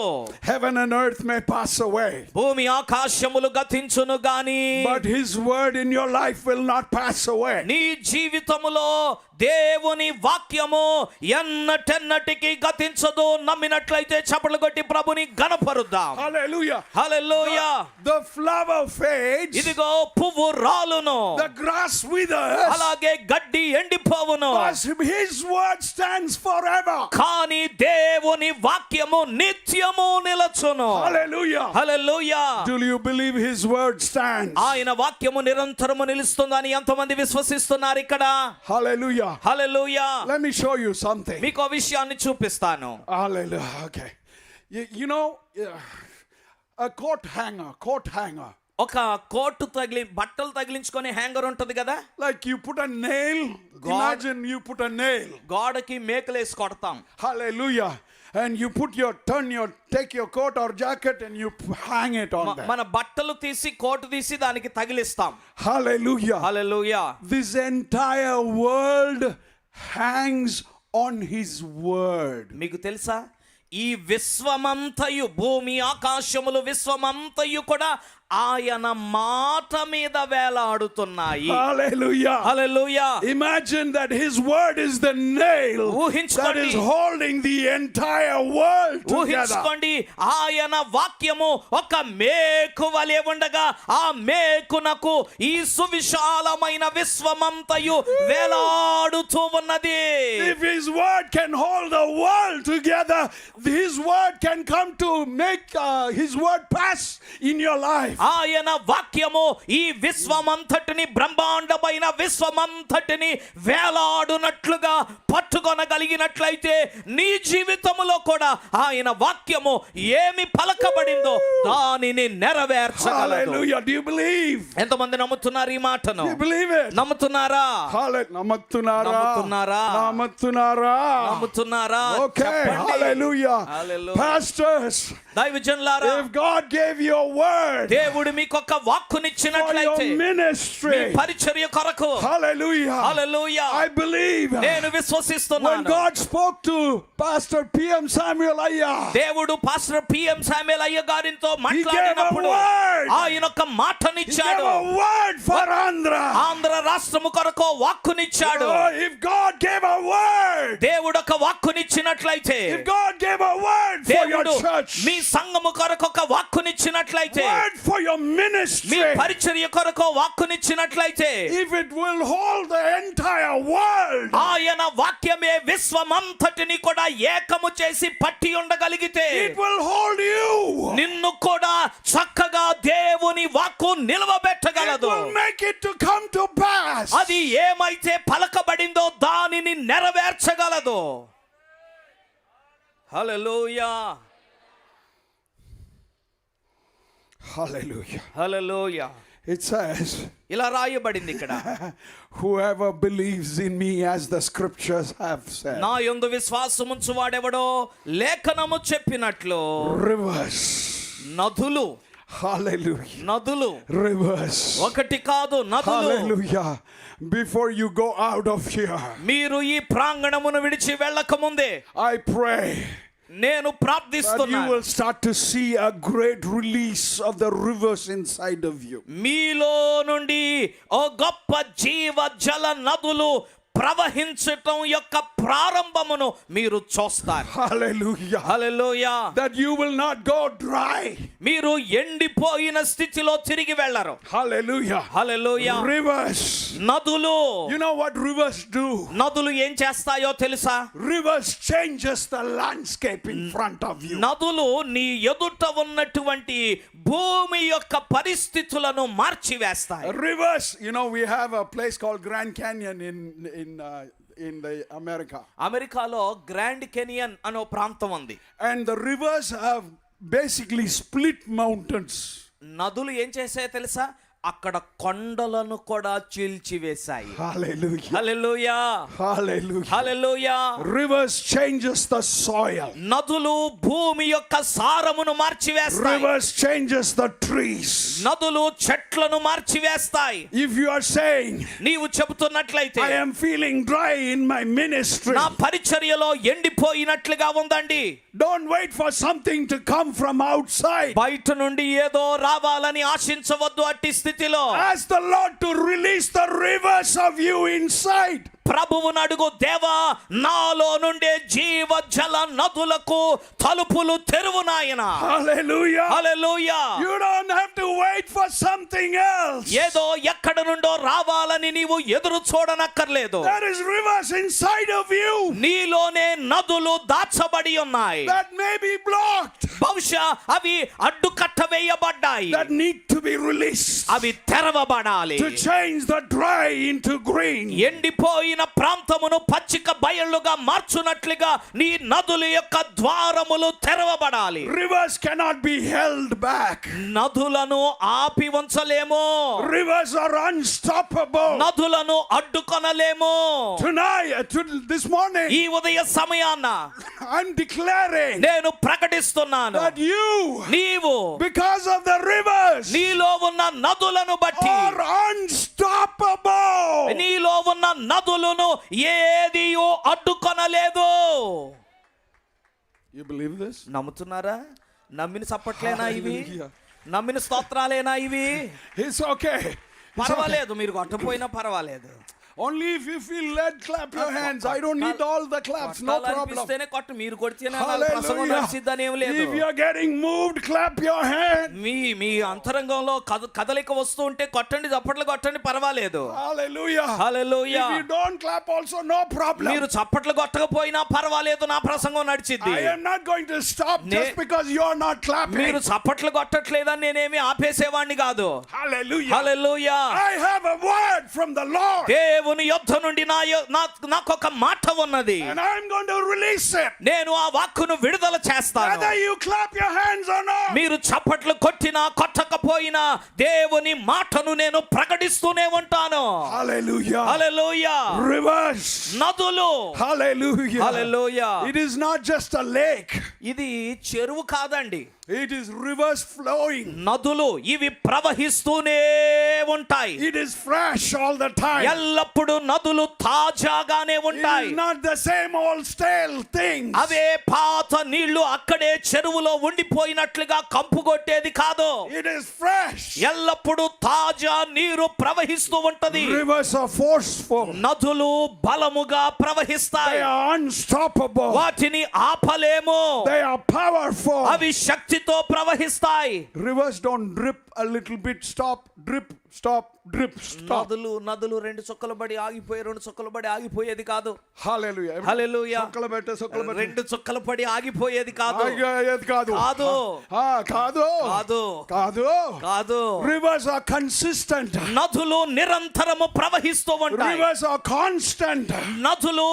heaven and earth may pass away, భూమి ఆకాశములు గతించును గాని but his word in your life will not pass away. నీ జీవితములో దేవుని వాక్యము ఎన్నటెన్నటికి గతించదు. నమ్మినట్లయితే చప్పట్లు కొట్టి ప్రభుని గణపరుద్దాం. Hallelujah. Hallelujah. The flower fades, ఇదిగో పువ్వు రాలును, the grass withers, అలాగే గడ్డి ఎండిపోవును, but his word stands forever. కానీ దేవుని వాక్యము నిత్యము నిలచును. Hallelujah. Hallelujah. Do you believe his word stands? ఆయన వాక్యము నిరంతరము నిలుస్తుందని ఎంతమంది విశ్వసిస్తున్నారు ఇక్కడ? Hallelujah. Hallelujah. Let me show you something. మీకు ఆ విషయాన్ని చూపిస్తాను. Hallelujah. Okay. You know, a coat hanger. ఒక కోటు బట్టలు తగిలించుకొని హ్యాంగర్ ఉంటది కదా, Like you put a nail. Imagine you put a nail. గోడకి మేకలేసి కొడతాం. Hallelujah. And you take your coat or jacket and you hang it on there. మన బట్టలు తీసి కోటు తీసి దానికి తగిలిస్తాం. Hallelujah. Hallelujah. This entire world hangs on his word. మీకు తెలుసా, ఈ విశ్వమంతయు, భూమి ఆకాశములు విశ్వమంతయు కూడా ఆయన మాట మీద వేలాడుతున్నాయి. Hallelujah. Hallelujah. Imagine that his word is the nail that ఊహించుకోండి. is holding the entire world together. ఊహించుకోండి, ఆయన వాక్యము ఒక మేకు వలె ఉండగా ఆ మేకునకు ఈ సువిశాలమైన విశ్వమంతయు వేలాడుతూ ఉన్నది. If his word can hold the world together, his word can come to make his word pass in your life. ఆయన వాక్యము ఈ విశ్వమంతటిని, బ్రహ్మాండమైన విశ్వమంతటిని వేలాడునట్లుగా పట్టుకొనగలిగినట్లయితే నీ జీవితములో కూడా ఆయన వాక్యము ఏమి పలకబడిందో దానిని నెరవేర్చగలదు. Hallelujah. Do you believe? ఎంతమంది నమ్ముతున్నారు ఈ మాటను? Do you believe it? నమ్ముతున్నారా? నమ్ముతున్నారా? Okay. చెప్పండి. Hallelujah. Hallelujah. Pastors, దైవజనులారా, if God gave you a word దేవుడు మీకు ఒక for వాక్కునిచ్చినట్లయితే your మీ ministry, పరిచర్య కొరకు, hallelujah, హల్లెలూయా, I believe నేను when విశ్వసిస్తున్నాను. God spoke to Pastor P.M. Samuel Ayya, దేవుడు పాస్టర్ పిఎం శామ్యూల్ అయ్య గారితో He మాట్లాడినప్పుడు gave a word. ఆయన ఒక He మాటనిచ్చాడు. gave a word for Andhra. Andhra రాష్ట్రము కొరకు వాక్కునిచ్చాడు. Oh, if God gave a word, దేవుడు ఒక వాక్కునిచ్చినట్లయితే, if God gave a word for your దేవుడు church, మీ సంఘము కొరకు ఒక వాక్కునిచ్చినట్లయితే, word for your me ministry, పరిచర్య కొరకు వాక్కునిచ్చినట్లయితే, if it will hold the entire world, ఆయన వాక్యమే విశ్వమంతటిని కూడా ఏకము చేసి పట్టి ఉండగలిగితే, it will hold you. నిన్ను కూడా చక్కగా దేవుని వాక్కు It నిలవబెట్టగలదు. will make it to come to pass. అది ఏమైతే పలకబడిందో దానిని నెరవేర్చగలదు. హల్లెలూయా. Hallelujah. హల్లెలూయా. It says, ఇలా రాయబడింది ఇక్కడ, whoever believes in me, as the scriptures have said, నా యందు విశ్వాసముంచు వాడెవడో లేఖనము చెప్పినట్లు rivers. నదులు, Hallelujah. నదులు, Rivers. ఒకటి కాదు నదులు. Hallelujah. Before you go out of here, మీరు ఈ ప్రాంగణమును విడిచి వెళ్ళక ముందే I pray నేను that you ప్రార్థిస్తున్నాను, will start to see a great release of the rivers inside of you. మీలో నుండి ఓ గొప్ప జీవ జల నదులు ప్రవహించటం యొక్క ప్రారంభమును మీరు చూస్తారు. Hallelujah. Hallelujah. That you will not go dry. మీరు ఎండిపోయిన స్థితిలో తిరిగి వెళ్ళరు. Hallelujah. హల్లెలూయా. Rivers. నదులు, You know what rivers do? నదులు ఏం చేస్తాయో తెలుసా? Rivers changes the landscape in front of you. నదులు నీ ఎదుట ఉన్నటువంటి భూమి యొక్క పరిస్థితులను మార్చివేస్తాయి. Rivers, you know, we have a place called Grand Canyon in the America. అమెరికాలో గ్రాండ్ కెనియన్ అనే ప్రాంతం ఉంది. And the rivers have basically split mountains. నదులు ఏం చేసాయో తెలుసా? అక్కడ కొండలను కూడా చీల్చివేశాయి. Hallelujah. Hallelujah. Hallelujah. Hallelujah. Rivers changes the soil. నదులు భూమి యొక్క సారమును మార్చివేస్తాయి. Rivers changes the trees. నదులు చెట్లను మార్చివేస్తాయి. If you are saying, నీవు చెబుతున్నట్లయితే I am feeling dry in my ministry, నా పరిచర్యలో ఎండిపోయినట్లుగా ఉందండి, don't wait for something to come from outside. బయట నుండి ఏదో రావాలని ఆశించవద్దు. అట్టి స్థితిలో Ask the Lord to release the rivers of you inside. ప్రభువును అడుగు, దేవా నాలో నుండే జీవ జల నదులకు తలుపులు తెరువు నాయనా. Hallelujah. Hallelujah. You don't have to wait for something else. ఏదో ఎక్కడ నుండో రావాలని నీవు ఎదురు చూడనక్కర్లేదు. There is rivers inside of you నీలోనే నదులు దాచబడి ఉన్నాయి. that may be blocked, బహుశా అవి అడ్డుకట్ట వేయబడ్డాయి. that need to be released అవి తెరవబడాలి. to change the dry into green. ఎండిపోయిన ప్రాంతమును పచ్చిక బయళ్ళుగా మార్చునట్లుగా నీ నదుల యొక్క ద్వారములు తెరవబడాలి. Rivers cannot be held back. నదులను ఆపి ఉంచలేము. Rivers are unstoppable. నదులను అడ్డుకొనలేము. Tonight, this morning, ఈ ఉదయ సమయాన I'm declaring నేను ప్రకటిస్తున్నాను, that you, నీవు because of the rivers, నీలో ఉన్న నదులను బట్టి, are unstoppable. నీలో ఉన్న నదులను ఏదియో అడ్డుకొనలేదు. You believe this? నమ్ముతున్నారా? నమ్మిన చప్పట్లేనా ఇవి? Hallelujah. నమ్మిన స్తోత్రాలేనా ఇవి? It's okay. పర్వాలేదు, మీరు కొట్టపోయినా పర్వాలేదు. Only if you feel led, clap your hands. I don't need all the claps. No problem. కొట్టాలనిపిస్తేనే కొట్టు, మీరు కొడితేనే నాకు ప్రసంగం నడిచిద్దని ఏం లేదు. If you are getting moved, clap your hand. మీ అంతరంగంలో కదలిక వస్తూ ఉంటే కొట్టండి, చప్పట్లు కొట్టండి, పర్వాలేదు. Hallelujah. Hallelujah. If you don't clap also, no problem. మీరు చప్పట్లు కొట్టకపోయినా పర్వాలేదు, నా ప్రసంగం నడిచిద్ది. I am not going to stop just because you are not clapping. మీరు చప్పట్లు కొట్టట్లేదని నేనేమి ఆపేసేవాడిని కాదు. Hallelujah. Hallelujah. I have a word from the Lord. దేవుని యొద్ద నుండి నాకు ఒక మాట ఉన్నది. And I'm going to release it. నేను ఆ వాక్కును విడుదల చేస్తాను. Whether you clap your hands or not. మీరు చప్పట్లు కొట్టినా కొట్టకపోయినా దేవుని మాటను నేను ప్రకటిస్తూనే ఉంటాను. Hallelujah. హల్లెలూయా. Rivers. నదులు. Hallelujah. Hallelujah. It is not just a lake. ఇది చెరువు కాదండి. It is rivers flowing. నదులు ఇవి ప్రవహిస్తూనే ఉంటాయి. It is fresh all the time. ఎల్లప్పుడూ నదులు తాజాగానే It ఉంటాయి. is not the same old stale things. అవే పాత నీళ్లు అక్కడే చెరువులో ఉండిపోయినట్లుగా కంపు కొట్టేది కాదు. It is fresh. ఎల్లప్పుడూ తాజా నీరు ప్రవహిస్తూ ఉంటది. Rivers are forceful. నదులు బలముగా They ప్రవహిస్తాయి. are unstoppable. వాటిని ఆపలేము. They are powerful. అవి శక్తితో ప్రవహిస్తాయి. Rivers don't drip a little bit, stop, drip, stop, drip, stop. నదులు రెండు చుక్కలు పడి ఆగిపోయి రెండు చుక్కలు పడి ఆగిపోయేది కాదు. Hallelujah. హల్లెలూయా. సొక్కలబెట్టే. రెండు చుక్కలు పడి ఆగిపోయేది కాదు. కాదు. కాదు. కాదు. కాదు. కాదు. కాదు. Rivers are consistent. నదులు నిరంతరము ప్రవహిస్తూ ఉంటాయి. Rivers are constant. నదులు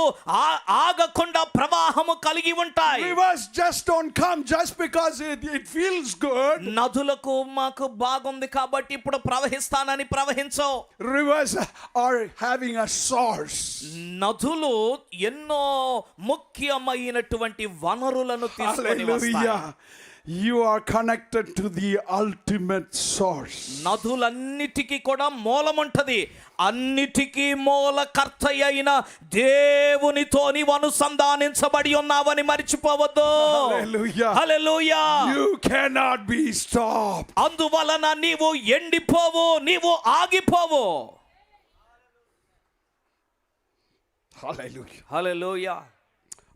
ఆగకుండా ప్రవాహము కలిగి ఉంటాయి. Rivers just don't come just because it feels good. నదులకు మాకు బాగుంది కాబట్టి ఇప్పుడు ప్రవహిస్తానని ప్రవహించవు. Rivers are having a source. నదులు ఎన్నో ముఖ్యమైనటువంటి వనరులను తీసుకొని వస్తాయి. Hallelujah. You are connected to the ultimate source. నదులన్నిటికీ కూడా మూలం ఉంటది. అన్నిటికీ మూలకర్త అయిన దేవునితో నీవు అనుసంధానించబడి ఉన్నావని మర్చిపోవద్దు. Hallelujah. Hallelujah. You cannot be stopped. అందువలన నీవు ఎండిపోవు, నీవు ఆగిపోవు. Hallelujah. Hallelujah.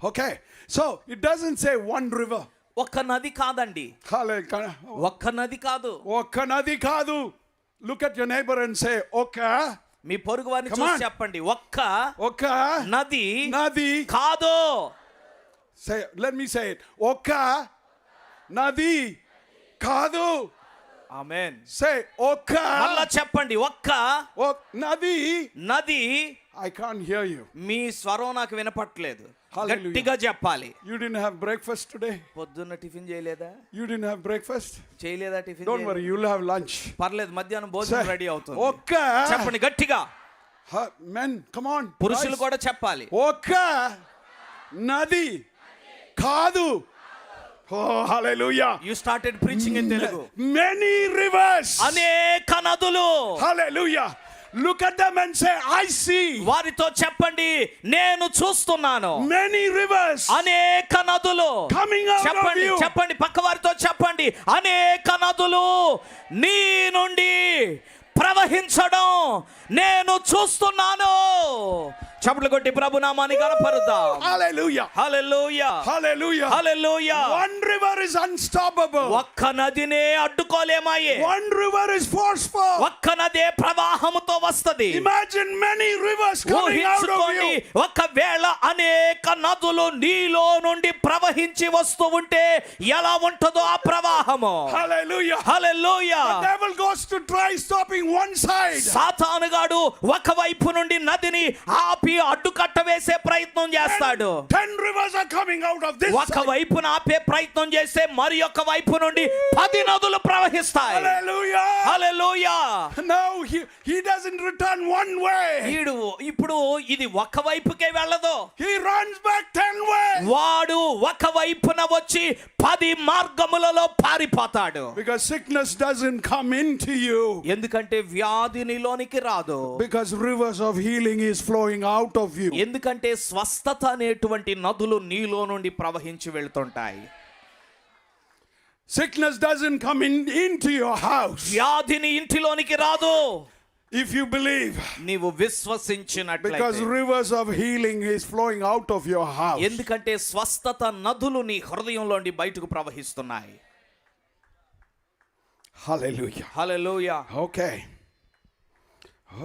Okay, so it doesn't say one river. ఒక్క నది కాదండి, Hallelujah. ఒక్క నది కాదు. Oka nadi kadu. Look at your neighbor and say, Oka, మీ పొరుగు వారిని Come చూసి on. చెప్పండి, ఒక్క Oka, నది nadi. కాదు. Say, let me say it. Oka, nadi, kadu. Amen. Say, Oka, మళ్ళా చెప్పండి, ఒక్క nadi. నది. I can't hear you. మీ స్వరం నాకు వినపట్లేదు, Hallelujah. గట్టిగా చెప్పాలి. You didn't have breakfast today? పొద్దున్న టిఫిన్ చేయలేదా? You didn't have breakfast? చేయలేదా tiffin? Don't worry, you'll have lunch. పర్లేదు, మధ్యాహ్నం భోజనం రెడీ అవుతుంది. Oka, చెప్పండి గట్టిగా. men, come on. పురుషులు guys. కూడా చెప్పాలి. Oka, nadi, kadu. Oh, hallelujah. You started preaching in Telugu. Many rivers. అనేక నదులు. Hallelujah. Look at them and say, I see. వారితో చెప్పండి, నేను చూస్తున్నాను Many rivers అనేక నదులు. coming out of చెప్పండి you. చెప్పండి, పక్క వారితో చెప్పండి, అనేక నదులు నీ నుండి ప్రవహించడం నేను చూస్తున్నాను. చప్పట్లు కొట్టి ప్రభు నామాన్ని గణపరుద్దాం. Hallelujah. Hallelujah, Hallelujah. Hallelujah. One river is unstoppable. ఒక్క నదినే అడ్డుకోలేమాయే. One river is forceful. ఒక్క నదే ప్రవాహముతో వస్తది. Imagine many rivers coming out of ఊహించుకోండి, you. ఒకవేళ అనేక నదులు నీలో నుండి ప్రవహించి వస్తూ ఉంటే ఎలా ఉంటుందో ఆ ప్రవాహము. Hallelujah. Hallelujah. The devil goes to try stopping one side. సాతానుగాడు ఒకవైపు నుండి నదిని ఆపి అడ్డుకట్ట వేసే ప్రయత్నం చేస్తాడు. 10 rivers are coming out of this ఒక side. వైపున ఆపే ప్రయత్నం చేస్తే మరి ఒక వైపు నుండి 10 నదులు ప్రవహిస్తాయి. Hallelujah. Hallelujah. Now he doesn't return one way. వీడు ఇప్పుడు ఇది ఒక వైపుకే వెళ్ళదు, He runs back 10 ways. వాడు ఒక వైపున వచ్చి 10 మార్గములలో పారిపోతాడు. Because sickness doesn't come into you. ఎందుకంటే వ్యాధి నీలోనికి రాదు. Because rivers of healing is flowing out of you. ఎందుకంటే స్వస్థత అనేటువంటి నదులు నీలో నుండి ప్రవహించి వెళ్తుంటాయి. Sickness doesn't come into your house. వ్యాధిని ఇంటిలోనికి రాదు If you believe. నీవు Because విశ్వసించినట్లయితే. rivers of healing is flowing out of your house. ఎందుకంటే స్వస్థత నదులు నీ హృదయంలోండి బయటకు ప్రవహిస్తున్నాయి. Hallelujah. Hallelujah. Okay.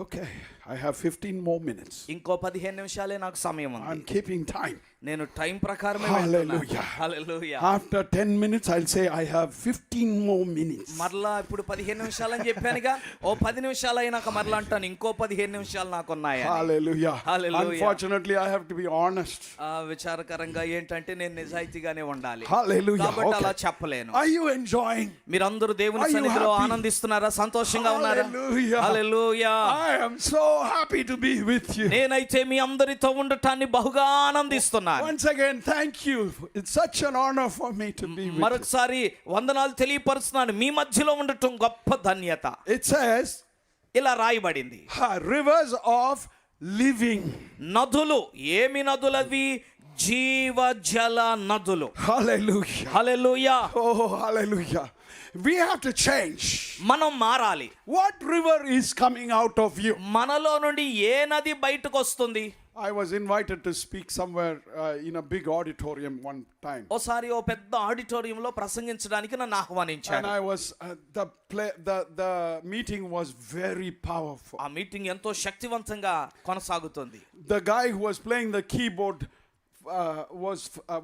Okay. I have 15 more minutes. ఇంకో 15 నిమిషాలే నాకు సమయం ఉంది. I'm keeping time. నేను టైం ప్రకారమే Hallelujah. వెళ్తున్నా. హల్లెలూయా. After 10 minutes, I'll say I have 15 more minutes. మరలా ఇప్పుడు 15 నిమిషాలని చెప్పానుగా, ఓ 10 నిమిషాలు అయినాక మరలా అంటాను ఇంకో 15 నిమిషాలు నాకు ఉన్నాయి. Hallelujah. Hallelujah. Unfortunately, I have to be honest. విచారకరంగా ఏంటంటే నేను నిజాయితీగానే ఉండాలి. Hallelujah. కాబట్టి అలా Okay. చెప్పలేను. Are you enjoying? మీరందరూ దేవుని Are you సన్నిధిలో happy? ఆనందిస్తున్నారా? సంతోషంగా ఉన్నారా? Hallelujah. Hallelujah. I am so happy to be with you. నేనైతే మీ అందరితో ఉండటాన్ని బహుగా ఆనందిస్తున్నాను. Once again, thank you. It's such an honor for me to be with you. మరొకసారి వందనాలు తెలియపరుస్తున్నాను. మీ మధ్యలో ఉండటం గొప్ప ధన్యత. It says, ఇలా రాయబడింది, rivers of living. నదులు. ఏమి నదులవి? జీవజల నదులు. Hallelujah. Hallelujah. Oh, hallelujah. We have to change. మనం మారాలి. What river is coming out of you? మనలో నుండి ఏ నది బయటకు వస్తుంది? I was invited to speak somewhere in a big auditorium one time. ఓసారి ఓ పెద్ద ఆడిటోరియంలో ప్రసంగించడానికి నన్ను And ఆహ్వానించారు. I was, the meeting was very powerful. ఆ మీటింగ్ ఎంతో శక్తివంతంగా కొనసాగుతుంది. The guy who was playing the keyboard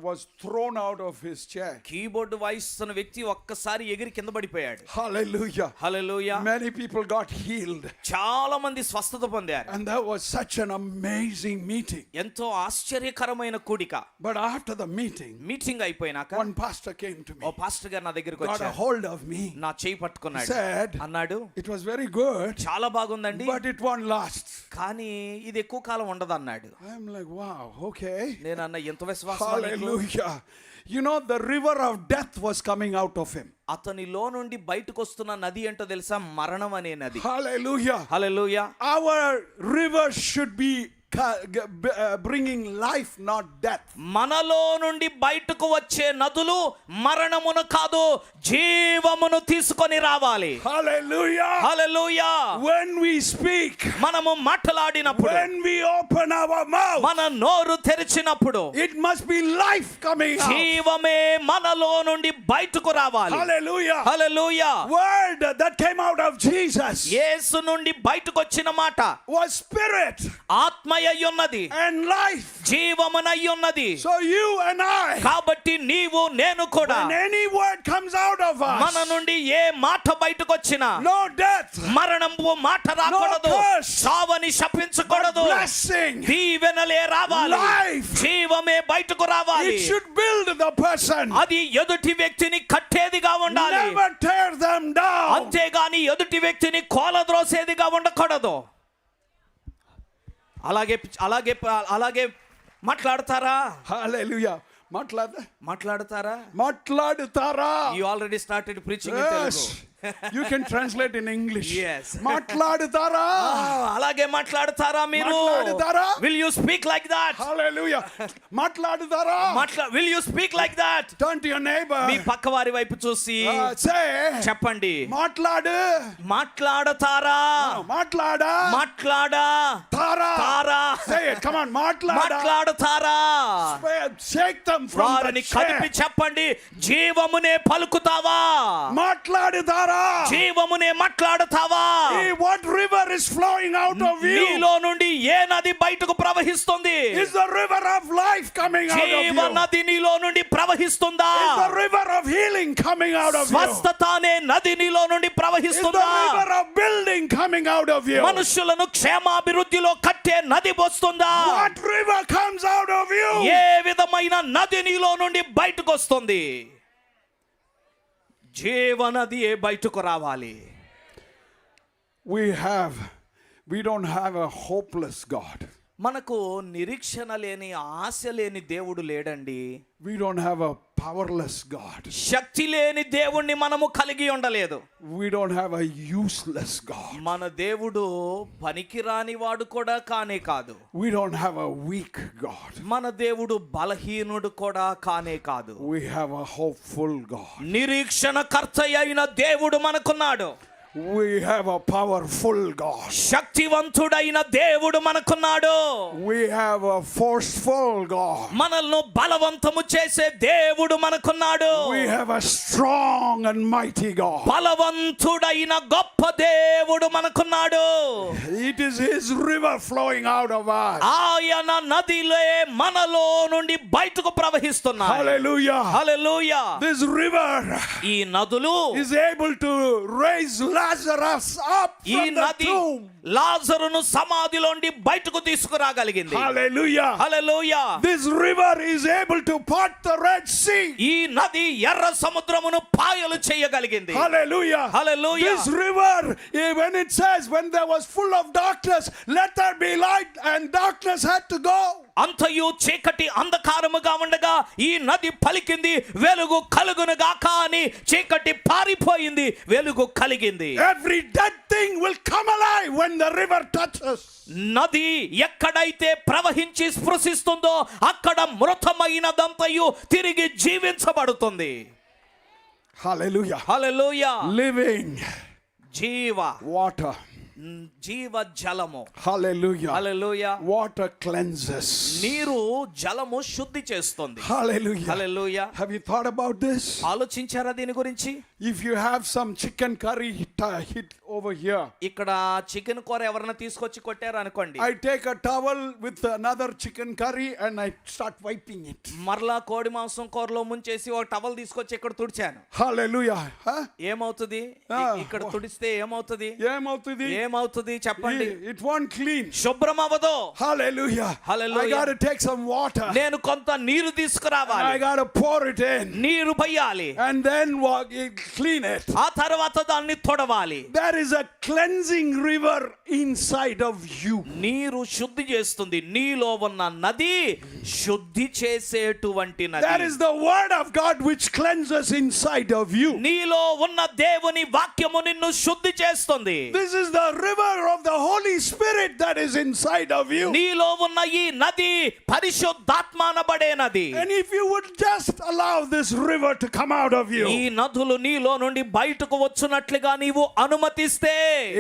was thrown out of his chair. Keyboard వాయిస్తున్న వ్యక్తి ఒక్కసారి ఎగిరి కింద పడిపోయాడు. Hallelujah. హల్లెలూయా. Many people got healed. చాలా మంది స్వస్థత పొందారు. And that was such an amazing meeting. ఎంతో ఆశ్చర్యకరమైన కూడిక. But after the meeting, meeting అయిపోయినాక one pastor came to oh me, pastor గారు నా దగ్గరికి got a వచ్చారు. hold of me, నా చేయి పట్టుకున్నాడు. said, అన్నాడు, it was very good, చాలా బాగుందండి, but it won't last. కానీ ఇది ఎక్కువ కాలం ఉండదు అన్నాడు. I'm like, wow, okay. నేను అన్న ఎంత విశ్వాసం. Hallelujah. You know, the river of death was coming out of him. అతనిలో నుండి బయటకు వస్తున్న నది ఏంటో తెలుసా? మరణం అనే నది. Hallelujah. Hallelujah. Our river should be bringing life, not death. మనలో నుండి బయటకు వచ్చే నదులు మరణమును కాదు జీవమును తీసుకొని రావాలి. Hallelujah. Hallelujah. When we speak, మనము మాట్లాడినప్పుడు, when we open our mouth, మన నోరు తెరిచినప్పుడు it must be life coming out. జీవమే మనలో నుండి బయటకు రావాలి. Hallelujah. Hallelujah. Word that came out of Jesus యేసు నుండి బయటకు వచ్చిన మాట was spirit ఆత్మయై ఉన్నది, and life. జీవమునై ఉన్నది. So you and I, కాబట్టి నీవు నేను కూడా when any word comes out of మన us, నుండి ఏ మాట బయటకు వచ్చినా no death, మరణము మాట రాకూడదు, No curse. సావని శపించకూడదు, blessing, దీవెనలే రావాలి, life. జీవమే బయటకు రావాలి. It should build the person, అది ఎదుటి వ్యక్తిని కట్టేదిగా ఉండాలి, never tear them down. అంతేగాని ఎదుటి వ్యక్తిని కోలద్రోసేదిగా ఉండకూడదు. అలాగే అలాగే అలాగే మాట్లాడతారా? Hallelujah. మాట్లాడతారా? మాట్లాడుతారా? You already started preaching in Telugu. Yes. You can translate in English. Yes. మాట్లాడుతారా? అలాగే మాట్లాడతారా మీరు? మాట్లాడుతారా? Will you speak like that? Hallelujah. మాట్లాడుతారా? Will you speak like that? Turn to your neighbor. మీ పక్కవారి వైపు చూసి Say, చెప్పండి, మాట్లాడు. మాట్లాడతారా? మాట్లాడా? మాట్లాడా తారా. తారా? Say it. Come on. మాట్లాడా. మాట్లాడతారా? Shake them from వారిని the కదిపి chair. చెప్పండి, జీవమునే పలుకుతావా? మాట్లాడుతారా? జీవమునే మాట్లాడతావా? What river is flowing out of you? నీలో నుండి ఏ నది బయటకు ప్రవహిస్తుంది? Is the river of life coming out of జీవ you? నది నీలో నుండి ప్రవహిస్తుందా? Is the river of healing coming out of you? స్వస్థత అనే నది నీలో నుండి Is the ప్రవహిస్తుందా? river of building coming out of you? మనుషులను క్షేమాభివృద్ధిలో కట్టే నది వస్తుందా? What river comes out of you? ఏ విధమైన నది నీలో నుండి బయటకు వస్తుంది? జీవనది ఏ బయటకు రావాలి. We don't have a hopeless God. మనకు నిరీక్షణ లేని ఆశ లేని దేవుడు లేడండి. We don't have a powerless God. శక్తి లేని దేవుణ్ణి మనము కలిగి ఉండలేదు. We don't have a useless God. మన దేవుడు పనికిరాని వాడు కూడా కానే కాదు. We don't have a weak God. మన దేవుడు బలహీనుడు కూడా కానే కాదు. We have a hopeful God. నిరీక్షణకర్త అయిన దేవుడు మనకున్నాడు. We have a powerful God. శక్తివంతుడైన దేవుడు మనకున్నాడు. We have a forceful God. మనల్ని బలవంతము చేసే దేవుడు మనకున్నాడు. We have a strong and mighty God. బలవంతుడైన గొప్ప దేవుడు మనకున్నాడు. It is His river flowing out of us. ఆయన నదిలే మనలో నుండి బయటకు ప్రవహిస్తున్నాయి. Hallelujah. హల్లెలూయా. This river ఈ నదులు is able to raise Lazarus up ఈ from the నది tomb. లాజరును సమాధిలోండి బయటకు తీసుకురాగలిగింది. Hallelujah. Hallelujah. This river is able to part the Red Sea. ఈ నది ఎర్ర సముద్రమును పాయలు చేయగలిగింది. Hallelujah. Hallelujah. This river, when it says, when there was full of darkness, let there be light, and darkness had to go. అంతయు చీకటి అంధకారముగా ఉండగా ఈ నది పలికింది, వెలుగు కలుగును గాక అని. చీకటి పారిపోయింది, వెలుగు కలిగింది. Every dead thing will come alive when the river touches. నది ఎక్కడైతే ప్రవహించి స్పృశిస్తుందో అక్కడ మృతమైనదంతయు తిరిగి జీవించబడుతుంది. Hallelujah. హల్లెలూయా. Living జీవ water. జీవ జలము. Hallelujah. హల్లెలూయా. Water cleanses. నీరు జలము శుద్ధి చేస్తుంది. Hallelujah. Hallelujah. Have you thought about this? ఆలోచించారా దీని గురించి? If you have some chicken curry hit over here, ఇక్కడ చికెన్ కూర ఎవరైనా తీసుకొచ్చి కొట్టారు అనుకోండి, I take a towel with another chicken curry and I start wiping it. మరలా కోడి మాంసం కూరలో ముంచేసి ఒక టవల్ తీసుకొచ్చి ఇక్కడ తుడిచాను. Hallelujah. Huh? ఏమవుతుంది? ఇక్కడ తుడిస్తే ఏమవుతుంది? ఏమవుతుంది చెప్పండి? It won't clean. శుభ్రం అవ్వదు. Hallelujah. Hallelujah. I got to take some water. నేను కొంత నీరు తీసుకురావాలి. I got to pour it in. నీరు పోయాలి. And then clean it. ఆ తర్వాత దాన్ని తొడవాలి. There is a cleansing river inside of you. నీరు శుద్ధి చేస్తుంది. నీలో ఉన్న నది శుద్ధి చేసేటువంటి నది. That is the word of God which cleanses inside of you. నీలో ఉన్న దేవుని వాక్యము నిన్ను శుద్ధి చేస్తుంది. This is the river of the Holy Spirit that is inside of you. నీలో ఉన్న ఈ నది పరిశుద్ధాత్మ అనబడే నది. And if you would just allow this river to come out of you, ఈ నదులు నీలో నుండి బయటకు వచ్చునట్లుగా నీవు అనుమతిస్తే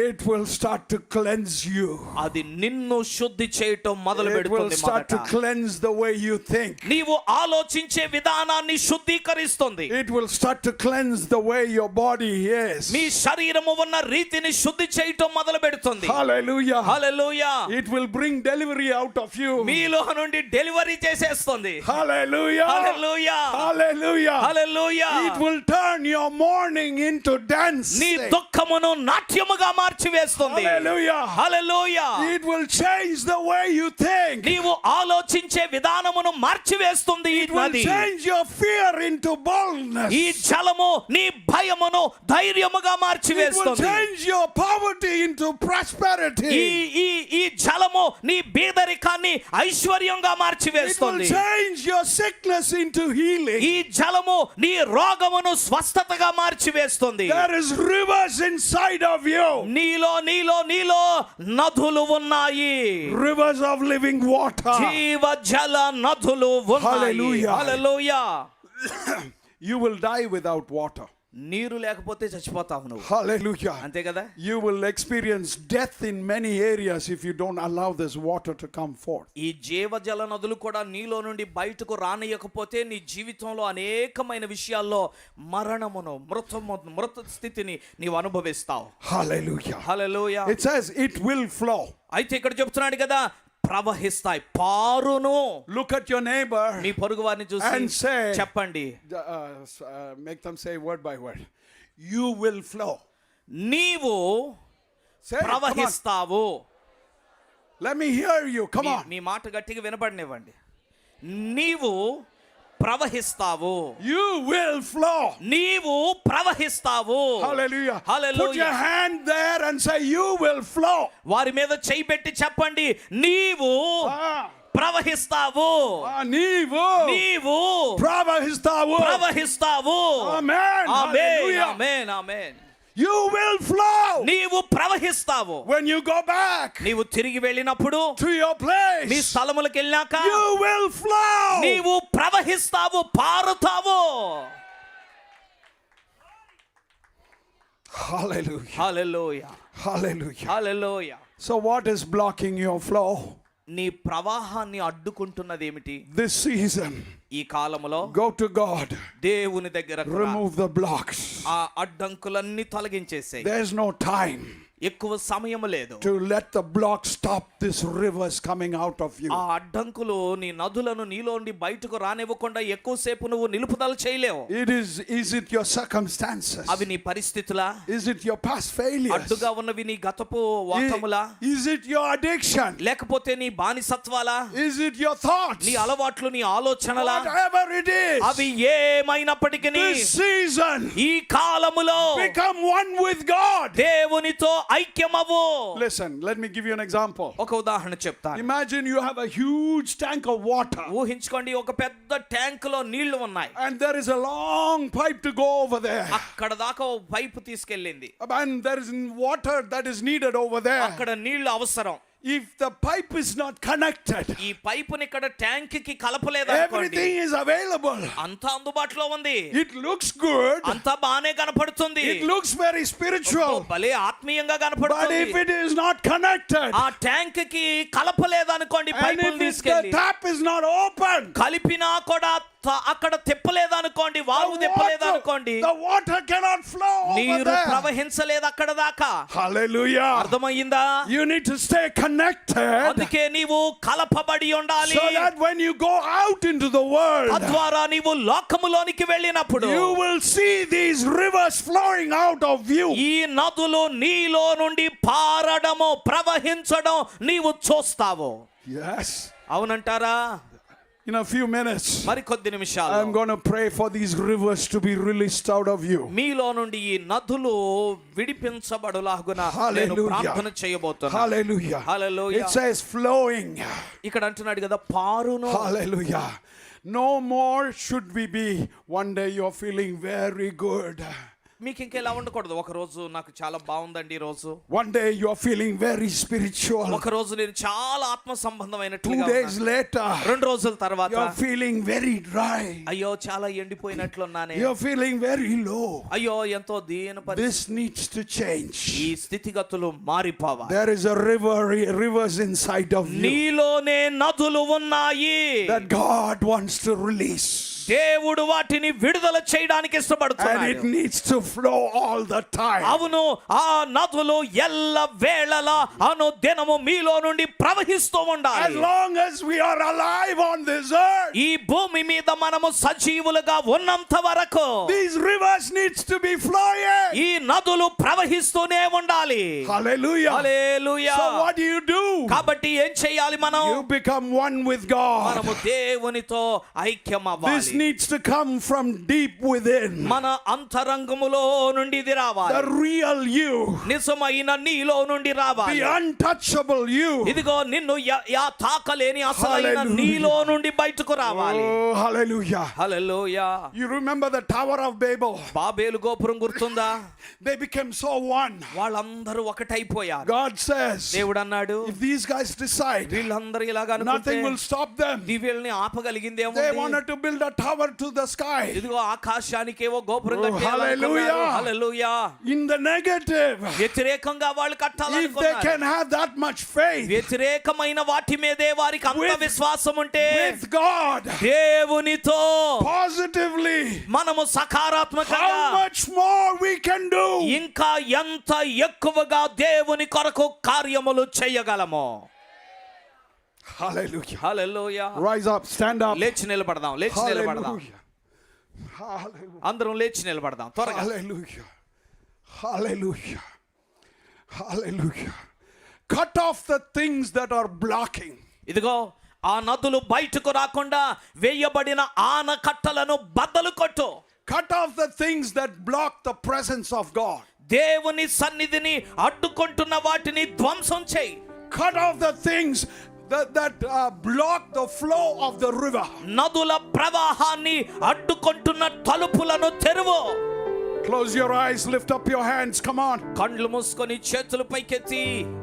it will start to cleanse you. అది నిన్ను శుద్ధి చేయటం మొదలు It will పెడుతుంది. start to cleanse the way you think. నీవు ఆలోచించే విధానాన్ని శుద్ధీకరిస్తుంది. It will start to cleanse the way your body is. మీ శరీరము ఉన్న రీతిని శుద్ధి చేయటం మొదలు పెడుతుంది. Hallelujah. Hallelujah. It will bring delivery out of you. మీలో నుండి డెలివరీ చేసేస్తుంది. Hallelujah. Hallelujah. Hallelujah. Hallelujah. It will turn your mourning into dance. నీ దుఃఖమును నాట్యముగా మార్చివేస్తుంది. Hallelujah. Hallelujah. It will change the way you think. నీవు ఆలోచించే విధానమును మార్చివేస్తుంది ఈ It will నది. change your fear into boldness. ఈ జలము నీ భయమును ధైర్యముగా It will మార్చివేస్తుంది. change your poverty into prosperity. ఈ జలము నీ బీదరికాన్ని ఐశ్వర్యంగా It will మార్చివేస్తుంది. change your sickness into healing. ఈ జలము నీ రోగమును స్వస్థతగా మార్చివేస్తుంది. There is rivers inside of you. నీలో నదులు ఉన్నాయి. Rivers of living water. జీవ జల నదులు ఉన్నాయి. Hallelujah. Hallelujah. You will die without water. నీరు లేకపోతే చచ్చిపోతావు నువ్వు. Hallelujah. అంతే కదా. You will experience death in many areas if you don't allow this water to come forth. ఈ జీవజల నదులు కూడా నీలో నుండి బయటకు రానియకపోతే నీ జీవితంలో అనేకమైన విషయాల్లో మరణమును మృత స్థితిని నీవు అనుభవిస్తావు. Hallelujah. Hallelujah. It says it will flow. అయితే ఇక్కడ చెప్తున్నాడు కదా ప్రవహిస్తాయి, పారును. Look at your neighbor మీ పొరుగు వారిని and చూసి say, చెప్పండి, make them say word by word. You will flow. నీవు Say it, come on. ప్రవహిస్తావు. Let me hear you. Come on. మీ మాట గట్టిగా వినపడనివ్వండి. నీవు ప్రవహిస్తావు. You will flow. నీవు ప్రవహిస్తావు. Hallelujah. Hallelujah. Put your hand there and say, you will flow. వారి మీద చేయి పెట్టి చెప్పండి, నీవు ప్రవహిస్తావు. నీవు ప్రవహిస్తావు. Amen. Hallelujah. Amen amen. You will flow. నీవు ప్రవహిస్తావు. When you go back నీవు తిరిగి వెళ్ళినప్పుడు to your place, మీ స్థలములకు వెళ్ళాక you will flow. నీవు ప్రవహిస్తావు, పారుతావు. Hallelujah. Hallelujah. Hallelujah. Hallelujah. So what is blocking your flow? నీ ప్రవాహాన్ని అడ్డుకుంటున్నది ఏమిటి? This season, ఈ కాలములో go to God. దేవుని దగ్గరకు రా. Remove the blocks. ఆ అడ్డంకులన్నీ తొలగించేసేయ్. There's no time ఎక్కువ సమయం లేదు. to let the blocks stop this rivers coming out of you. ఆ అడ్డంకులు నీ నదులను నీలోండి బయటకు రానివ్వకుండా ఎక్కువసేపు నువ్వు నిలుపుదల చేయలేవు. Is it your circumstances? అవి నీ పరిస్థితులా? Is it your past failures? అడ్డుగా ఉన్నవి నీ గతపు వాటములా? Is it your addiction? లేకపోతే నీ బానిసత్వాలా? Is it your thoughts? నీ అలవాట్లు, నీ ఆలోచనలా? Whatever it is, అవి ఏమైనప్పటికీ this season, ఈ కాలములో become one with God. దేవునితో ఐక్యమవు. Listen, let me give you an example. ఒక ఉదాహరణ చెప్తాను. Imagine you have a huge tank of water ఊహించుకోండి, ఒక పెద్ద ట్యాంక్ లో నీళ్లు ఉన్నాయి. and there is a long pipe to go over there, అక్కడ దాకా ఓ పైపు తీసుకెళ్ళింది. and there is water that is needed over there. అక్కడ నీళ్లు అవసరం. If the pipe is not connected, ఈ పైపుని ఇక్కడ ట్యాంక్ కి కలపలేదనుకోండి, everything is available. అంతా అందుబాటులో ఉంది. It looks good. అంతా బానే కనపడుతుంది. It looks very spiritual. భలే ఆత్మీయంగా But కనపడుతుంది. if it is not connected, ఆ ట్యాంక్ కి కలపలేదనుకోండి, and పైపుని if the తీసుకెళ్ళి tap is not open, కలిపినా కూడా అక్కడ తిప్పలేదనుకోండి, వాల్వ్ తిప్పలేదనుకోండి, the water cannot flow over నీరు there. ప్రవహించలేదు అక్కడ దాకా. Hallelujah. అర్థమయ్యిందా? You need to stay connected అందుకే నీవు కలపబడి ఉండాలి. so that when you go out into the world, తద్వారా నీవు లోకములోనికి వెళ్ళినప్పుడు you will see these rivers flowing out of you. ఈ నదులు నీలో నుండి పారడము, ప్రవహించడం నీవు చూస్తావు. Yes. అవునంటారా? In a few minutes, మరి కొద్ది నిమిషాలు I'm going to pray for these rivers to be released out of you. మీలో నుండి ఈ నదులు విడిపించబడులాగున నేను Hallelujah. ప్రార్థన చేయబోతున్నాను. Hallelujah. Hallelujah. It says flowing. ఇక్కడ అంటున్నాడు కదా, పారును. Hallelujah. No more should we be. One day you're feeling very good. మీకు ఇంకెలా ఉండకూడదు. ఒక రోజు నాకు చాలా బాగుందండి ఈ రోజు. One day you are feeling very spiritual. ఒక రోజు నేను చాలా ఆత్మ సంబంధమైనట్లుగా 2 days ఉన్నాను. later 2 రోజుల తర్వాత you are feeling very dry. అయ్యో చాలా ఎండిపోయినట్లున్నానే. You are feeling very low. అయ్యో ఎంతో దీన పరిస్థితి. This needs to change. ఈ స్థితిగతులు మారిపోవాలి. There is a rivers inside of you నీలోనే నదులు ఉన్నాయి. that God wants to release. దేవుడు వాటిని విడుదల చేయడానికి And it ఇష్టపడుతున్నాడు. needs to flow all the time. అవును, ఆ నదులు ఎల్ల వేళలా అనుదినము మీలో నుండి ప్రవహిస్తూ As ఉండాలి. long as we are alive on this earth, ఈ భూమి మీద మనము సజీవులుగా ఉన్నంత వరకు these rivers needs to be flowing. ఈ నదులు ప్రవహిస్తూనే ఉండాలి. Hallelujah. Hallelujah. So what do? కాబట్టి ఏం చేయాలి మనం? You become one with God. మనము దేవునితో ఐక్యం అవ్వాలి. This needs to come from deep within. మన అంతరంగములో నుండి ఇది రావాలి. The real you. నిజమైన నీలో నుండి రావాలి. The untouchable you. ఇదిగో నిన్ను యా తాకలేని అసలైన Hallelujah. నీలో నుండి బయటకు రావాలి. Oh, hallelujah. Hallelujah. You remember the Tower of Babel? Babel గోపురం గుర్తుందా? They became so one. వాళ్ళందరూ ఒకటైపోయారు. God says, దేవుడు అన్నాడు, if these guys decide, వీళ్ళందరూ ఇలాగా అనుకుంటే nothing will stop them. వీళ్ళని ఆపగలిగిందేమో. They wanted to build a tower to the sky. ఇదిగో ఆకాశానికేవో గోపురం Oh, కట్టాలనుకున్నారు. hallelujah. Hallelujah. In the negative, వ్యతిరేకంగా వాళ్ళు if they కట్టాలనుకున్నారు. can have that much faith వ్యతిరేకమైన వాటి మీదే వారికి అంత With- విశ్వాసం ఉంటే with God, దేవునితో positively, మనము సకారాత్మకంగా how much more we can do. ఇంకా ఎంత ఎక్కువగా దేవుని కొరకు కార్యములు చేయగలము. Hallelujah. హల్లెలూయా. Rise up, stand up. లేచి నిలబడదాం, లేచి నిలబడదాం. Hallelujah. Hallelujah. అందరం లేచి నిలబడదాం త్వరగా. Hallelujah. Hallelujah. Hallelujah. Cut off the things that are blocking. ఇదిగో ఆ నదులు బయటకు రాకుండా వేయబడిన ఆనకట్టలను బద్దలు కొట్టు. Cut off the things that block the presence of God. దేవుని సన్నిధిని అడ్డుకుంటున్న వాటిని ధ్వంసం చేయి. Cut off the things that block the flow of the river. నదుల ప్రవాహాన్ని అడ్డుకుంటున్న తలుపులను తెరువు. Close your eyes, lift up your hands. Come on. కండ్లు మూసుకొని చేతులు పైకెత్తి.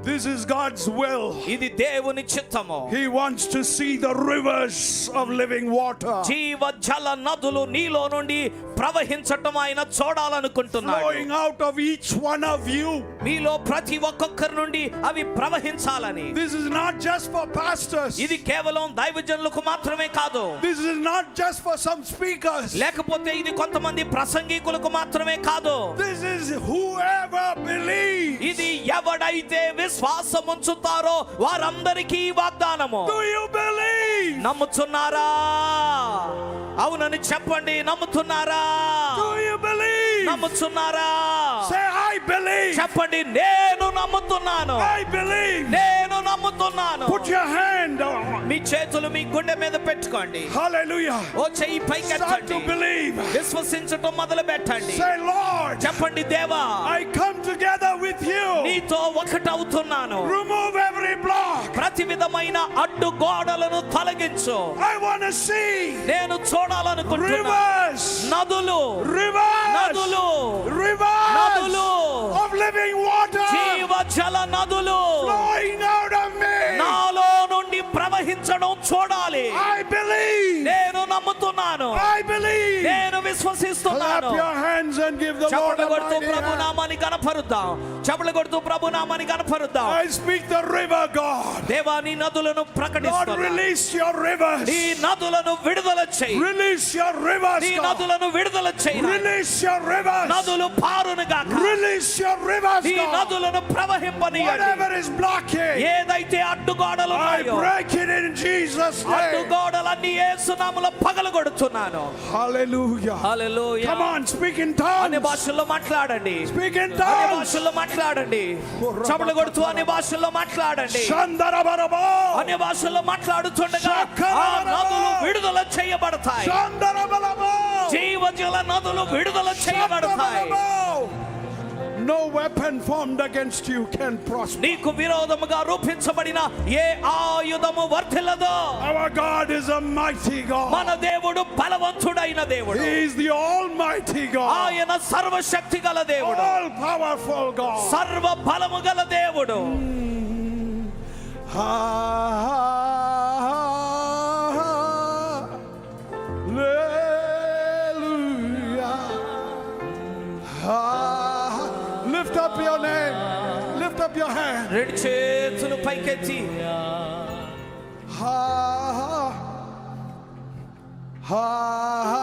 This is God's will. ఇది దేవుని చిత్తము. He wants to see the rivers of living water జీవ జల నదులు నీలో నుండి ప్రవహించటం ఆయన చూడాలనుకుంటున్నాడు. flowing out of each one of you. మీలో ప్రతి ఒక్కొక్కరి నుండి అవి ప్రవహించాలని. This is not just for pastors. ఇది కేవలం దైవజనులకు మాత్రమే కాదు. This is not just for some speakers. లేకపోతే ఇది కొంతమంది ప్రసంగికులకు మాత్రమే కాదు. This is whoever believes. ఇది ఎవడైతే విశ్వాసం ఉంచుతారో వారందరికీ ఈ వాగ్దానము. Do you believe? నమ్ముతున్నారా? అవునని చెప్పండి. నమ్ముతున్నారా? Do you believe? నమ్ముతున్నారా? Say, I believe. చెప్పండి, నేను నమ్ముతున్నాను. I believe. నేను నమ్ముతున్నాను. Put your hand on. మీ చేతులు మీ గుండె మీద పెట్టుకోండి. Hallelujah. ఓ చెయ్యి Start పైకెత్తండి. to believe. విశ్వసించటం మొదలు పెట్టండి. Say, Lord, చెప్పండి, దేవా I come together with you. నీతో ఒకటవుతున్నాను. Remove every block. ప్రతి విధమైన అడ్డు గోడలను తొలగించు. I want to see నేను చూడాలనుకుంటున్నా rivers. నదులు Rivers. నదులు Rivers నదులు of living water జీవ జల నదులు flowing out of me. నాలో నుండి ప్రవహించడం చూడాలి. I believe. నేను నమ్ముతున్నాను. I believe. నేను Clap విశ్వసిస్తున్నాను. your hands and give the Lord చప్పట్లు a కొడుతూ mighty ప్రభు hand. నామాన్ని కనపరుద్దాం. చప్పట్లు కొడుతూ ప్రభు నామాన్ని కనపరుద్దాం. I speak the river, God. దేవా నీ నదులను Lord, ప్రకటిస్తున్నా. release your rivers. నీ నదులను విడుదల చేయి. Release your rivers, నీ God. నదులను విడుదల చేయి. Release your rivers. నదులు పారునుగాక. Release your rivers, నీ God. నదులను ప్రవహింపనీయండి. Whatever is blocking, ఏదైతే అడ్డుగోడలు I ఉన్నాయో break it in Jesus' name. అడ్డుగోడలన్నీ యేసు నామములో పగలగొడుతున్నాను. Hallelujah. Hallelujah. Come on, speak in అన్ని tongues. భాషల్లో మాట్లాడండి. Speak in అన్ని tongues. భాషల్లో మాట్లాడండి. చప్పట్లు కొడుతూ అన్ని భాషల్లో మాట్లాడండి. Shandarabarabo. అన్ని భాషల్లో మాట్లాడుతుండగా ఆ నదులు విడుదల చేయబడతాయి. Shandarabarabo. జీవజల నదులు విడుదల చేయబడతాయి. Shandarabarabo. no weapon formed against you can prosper. నీకు విరోధముగా రూపించబడిన ఏ ఆయుధము వర్ధిల్లదో. Our God is a mighty God. మన దేవుడు బలవంతుడైన దేవుడు. He is the almighty God. ఆయన సర్వశక్తి గల దేవుడు, All powerful God. సర్వ బలము గల దేవుడు. Hallelujah. Lift up your name. Lift up your hand. రెండు చేతులు పైకెత్తి Ha ha ha.